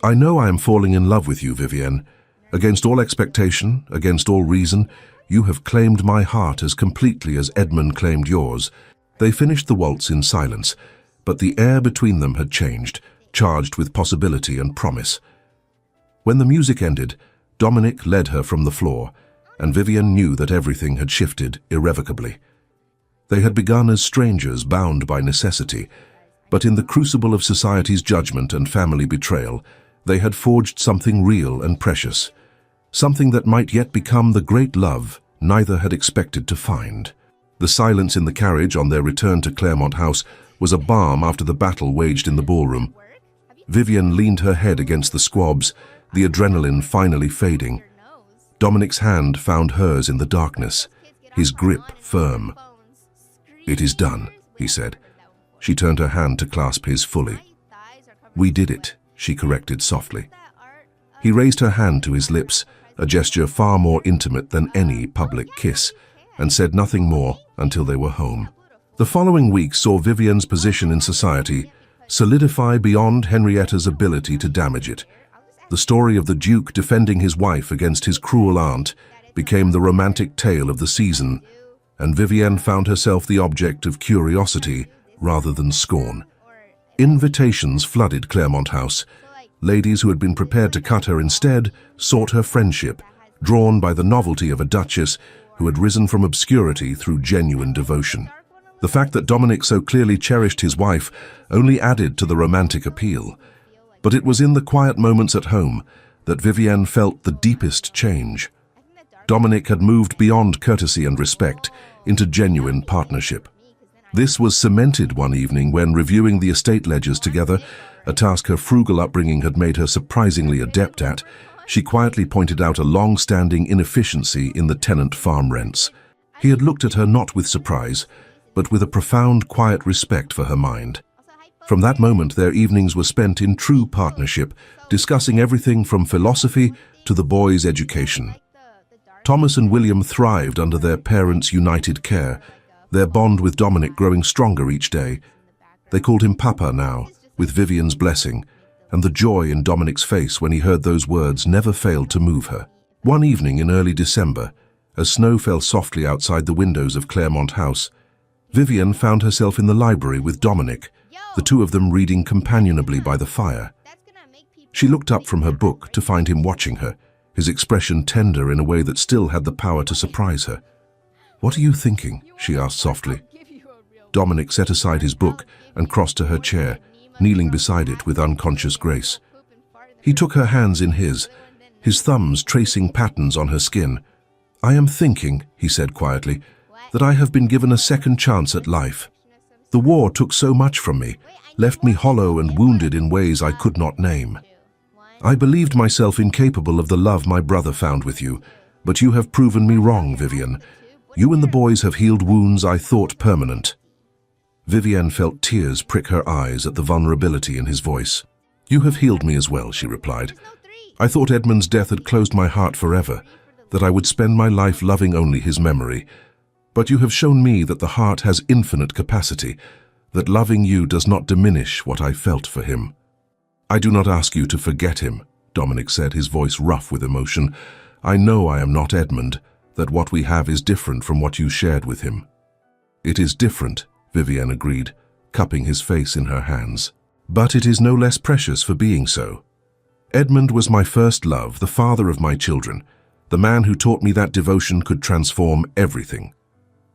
"I know I am falling in love with you, Vivienne. Against all expectation, against all reason, you have claimed my heart as completely as Edmund claimed yours." They finished the waltz in silence, but the air between them had changed, charged with possibility and promise. When the music ended, Dominic led her from the floor, and Vivian knew that everything had shifted irrevocably. They had begun as strangers bound by necessity, but in the crucible of society's judgment and family betrayal, they had forged something real and precious, something that might yet become the great love neither had expected to find. The silence in the carriage on their return to Claremont House was a balm after the battle waged in the ballroom. Vivian leaned her head against the squabs, the adrenaline finally fading. Dominic's hand found hers in the darkness, his grip firm. "It is done," he said. She turned her hand to clasp his fully. "We did it," she corrected softly. He raised her hand to his lips, a gesture far more intimate than any public kiss, and said nothing more until they were home. The following week saw Vivian's position in society solidify beyond Henrietta's ability to damage it. The story of the Duke defending his wife against his cruel aunt became the romantic tale of the season, and Vivienne found herself the object of curiosity rather than scorn. Invitations flooded Claremont House. Ladies who had been prepared to cut her instead sought her friendship, drawn by the novelty of a duchess who had risen from obscurity through genuine devotion. The fact that Dominic so clearly cherished his wife only added to the romantic appeal. But it was in the quiet moments at home that Vivienne felt the deepest change. Dominic had moved beyond courtesy and respect into genuine partnership. This was cemented one evening when, reviewing the estate ledgers together, a task her frugal upbringing had made her surprisingly adept at, she quietly pointed out a long-standing inefficiency in the tenant farm rents. He had looked at her not with surprise, but with a profound, quiet respect for her mind. From that moment, their evenings were spent in true partnership, discussing everything from philosophy to the boys' education. Thomas and William thrived under their parents' united care, their bond with Dominic growing stronger each day. They called him Papa now, with Vivian's blessing, and the joy in Dominic's face when he heard those words never failed to move her. One evening in early December, as snow fell softly outside the windows of Claremont House, Vivian found herself in the library with Dominic, the two of them reading companionably by the fire. She looked up from her book to find him watching her, his expression tender in a way that still had the power to surprise her. "What are you thinking?" she asked softly. Dominic set aside his book and crossed to her chair, kneeling beside it with unconscious grace. He took her hands in his thumbs tracing patterns on her skin. "I am thinking," he said quietly, "that I have been given a second chance at life. The war took so much from me, left me hollow and wounded in ways I could not name. I believed myself incapable of the love my brother found with you, but you have proven me wrong, Vivian. You and the boys have healed wounds I thought permanent." Vivienne felt tears prick her eyes at the vulnerability in his voice. "You have healed me as well," she replied. "I thought Edmund's death had closed my heart forever, that I would spend my life loving only his memory. But you have shown me that the heart has infinite capacity, that loving you does not diminish what I felt for him." "I do not ask you to forget him," Dominic said, his voice rough with emotion. "I know I am not Edmund, that what we have is different from what you shared with him." "It is different," Vivienne agreed, cupping his face in her hands. "But it is no less precious for being so. Edmund was my first love, the father of my children, the man who taught me that devotion could transform everything.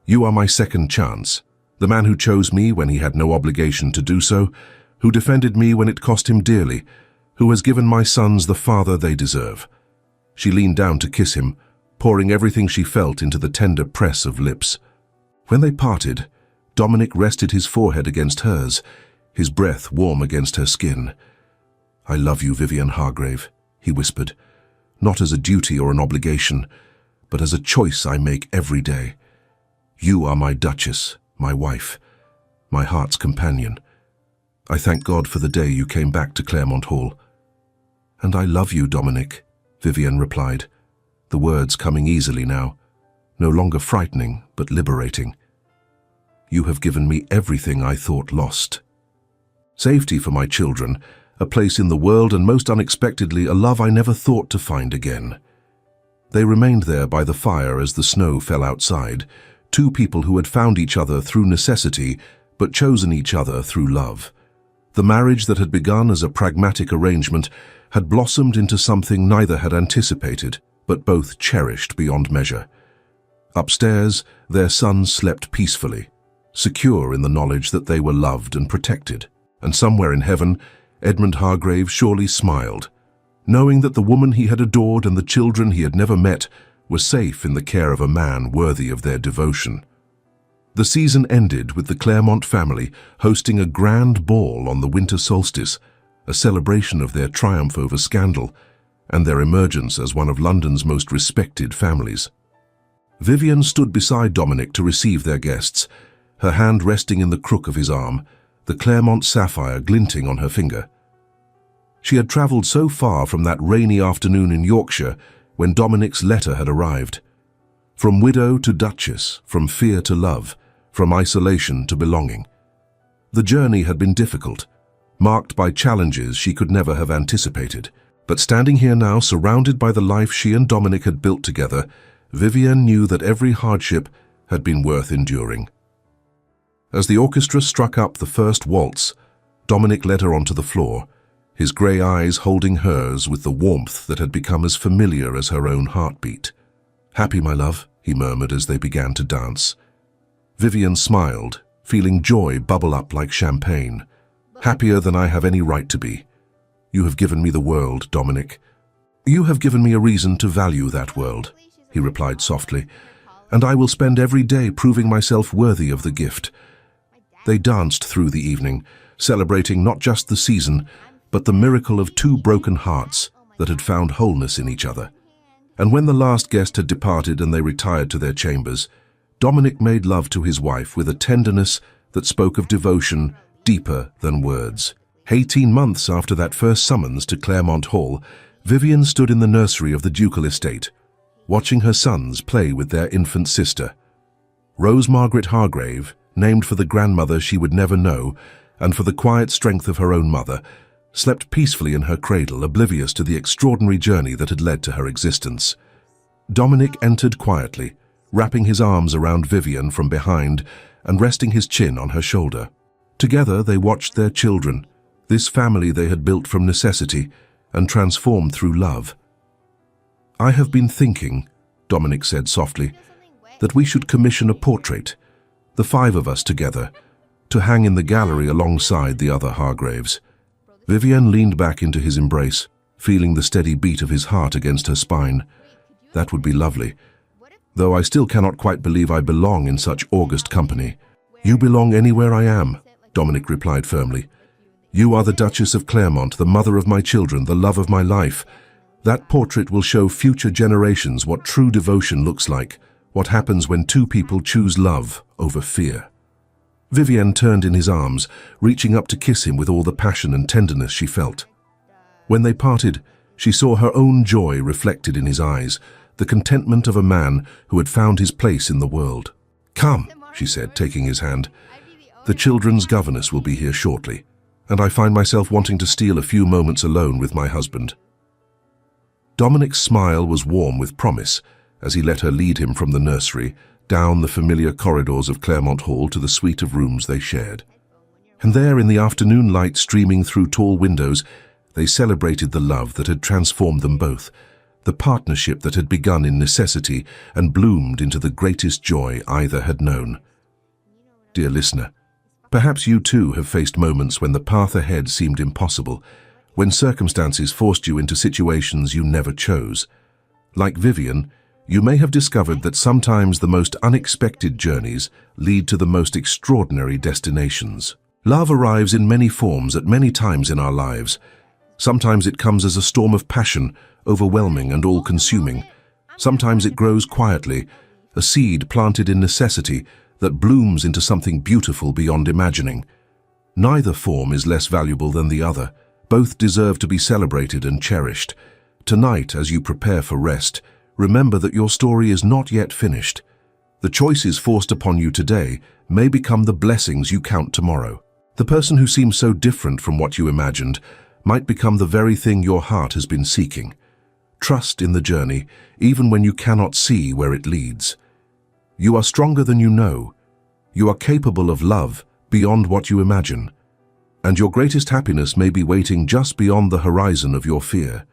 You are my second chance, The man who chose me when he had no obligation to do so, who defended me when it cost him dearly, who has given my sons the father they deserve. She leaned down to kiss him, pouring everything she felt into the tender press of lips. When they parted, Dominic rested his forehead against hers, his breath warm against her skin. "I love you, Vivian Hargrave," he whispered, "not as a duty or an obligation, but as a choice I make every day. You are my Duchess, my wife, my heart's companion. I thank God for the day you came back to Claremont Hall." "And I love you, Dominic," Vivian replied, the words coming easily now, no longer frightening but liberating. "You have given me everything I thought lost. Safety for my children, a place in the world, and most unexpectedly, a love I never thought to find again." They remained there by the fire as the snow fell outside, two people who had found each other through necessity but chosen each other through love. The marriage that had begun as a pragmatic arrangement had blossomed into something neither had anticipated, but both cherished beyond measure. Upstairs, their son slept peacefully, secure in the knowledge that they were loved and protected. And somewhere in heaven, Edmund Hargrave surely smiled, knowing that the woman he had adored and the children he had never met were safe in the care of a man worthy of their devotion. The season ended with the Claremont family hosting a grand ball on the winter solstice, a celebration of their triumph over scandal and their emergence as one of London's most respected families. Vivian stood beside Dominic to receive their guests, her hand resting in the crook of his arm, the Claremont sapphire glinting on her finger. She had travelled so far from that rainy afternoon in Yorkshire when Dominic's letter had arrived. From widow to duchess, from fear to love, from isolation to belonging. The journey had been difficult, marked by challenges she could never have anticipated. But standing here now, surrounded by the life she and Dominic had built together, Vivian knew that every hardship had been worth enduring. As the orchestra struck up the first waltz, Dominic led her onto the floor, his grey eyes holding hers with the warmth that had become as familiar as her own heartbeat. "Happy, my love," he murmured as they began to dance. Vivian smiled, feeling joy bubble up like champagne. "Happier than I have any right to be. You have given me the world, Dominic. You have given me a reason to value that world," he replied softly, "and I will spend every day proving myself worthy of the gift." They danced through the evening, celebrating not just the season, but the miracle of two broken hearts that had found wholeness in each other. And when the last guest had departed and they retired to their chambers, Dominic made love to his wife with a tenderness that spoke of devotion deeper than words. 18 months after that first summons to Claremont Hall, Vivian stood in the nursery of the ducal estate, watching her sons play with their infant sister. Rose Margaret Hargrave, named for the grandmother she would never know, and for the quiet strength of her own mother, slept peacefully in her cradle, oblivious to the extraordinary journey that had led to her existence. Dominic entered quietly, wrapping his arms around Vivian from behind and resting his chin on her shoulder. Together they watched their children, this family they had built from necessity and transformed through love. "I have been thinking," Dominic said softly, "that we should commission a portrait, the 5 of us together, to hang in the gallery alongside the other Hargraves." Vivian leaned back into his embrace, feeling the steady beat of his heart against her spine. "That would be lovely, though I still cannot quite believe I belong in such august company." "You belong anywhere I am," Dominic replied firmly. "You are the Duchess of Claremont, the mother of my children, the love of my life. That portrait will show future generations what true devotion looks like, what happens when two people choose love over fear." Vivian turned in his arms, reaching up to kiss him with all the passion and tenderness she felt. When they parted, she saw her own joy reflected in his eyes, the contentment of a man who had found his place in the world. "Come," she said, taking his hand. "The children's governess will be here shortly, and I find myself wanting to steal a few moments alone with my husband." Dominic's smile was warm with promise as he let her lead him from the nursery, down the familiar corridors of Claremont Hall to the suite of rooms they shared. And there, in the afternoon light streaming through tall windows, they celebrated the love that had transformed them both, the partnership that had begun in necessity and bloomed into the greatest joy either had known. Dear listener, perhaps you too have faced moments when the path ahead seemed impossible, when circumstances forced you into situations you never chose. Like Vivian, you may have discovered that sometimes the most unexpected journeys lead to the most extraordinary destinations. Love arrives in many forms at many times in our lives. Sometimes it comes as a storm of passion, overwhelming and all-consuming. Sometimes it grows quietly, a seed planted in necessity that blooms into something beautiful beyond imagining. Neither form is less valuable than the other. Both deserve to be celebrated and cherished. Tonight, as you prepare for rest, remember that your story is not yet finished. The choices forced upon you today may become the blessings you count tomorrow. The person who seems so different from what you imagined might become the very thing your heart has been seeking. Trust in the journey, even when you cannot see where it leads. You are stronger than you know. You are capable of love beyond what you imagine. And your greatest happiness may be waiting just beyond the horizon of your fear.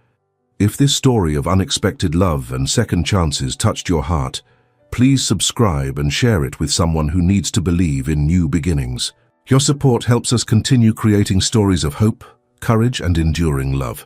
If this story of unexpected love and second chances touched your heart, please subscribe and share it with someone who needs to believe in new beginnings. Your support helps us continue creating stories of hope, courage, and enduring love.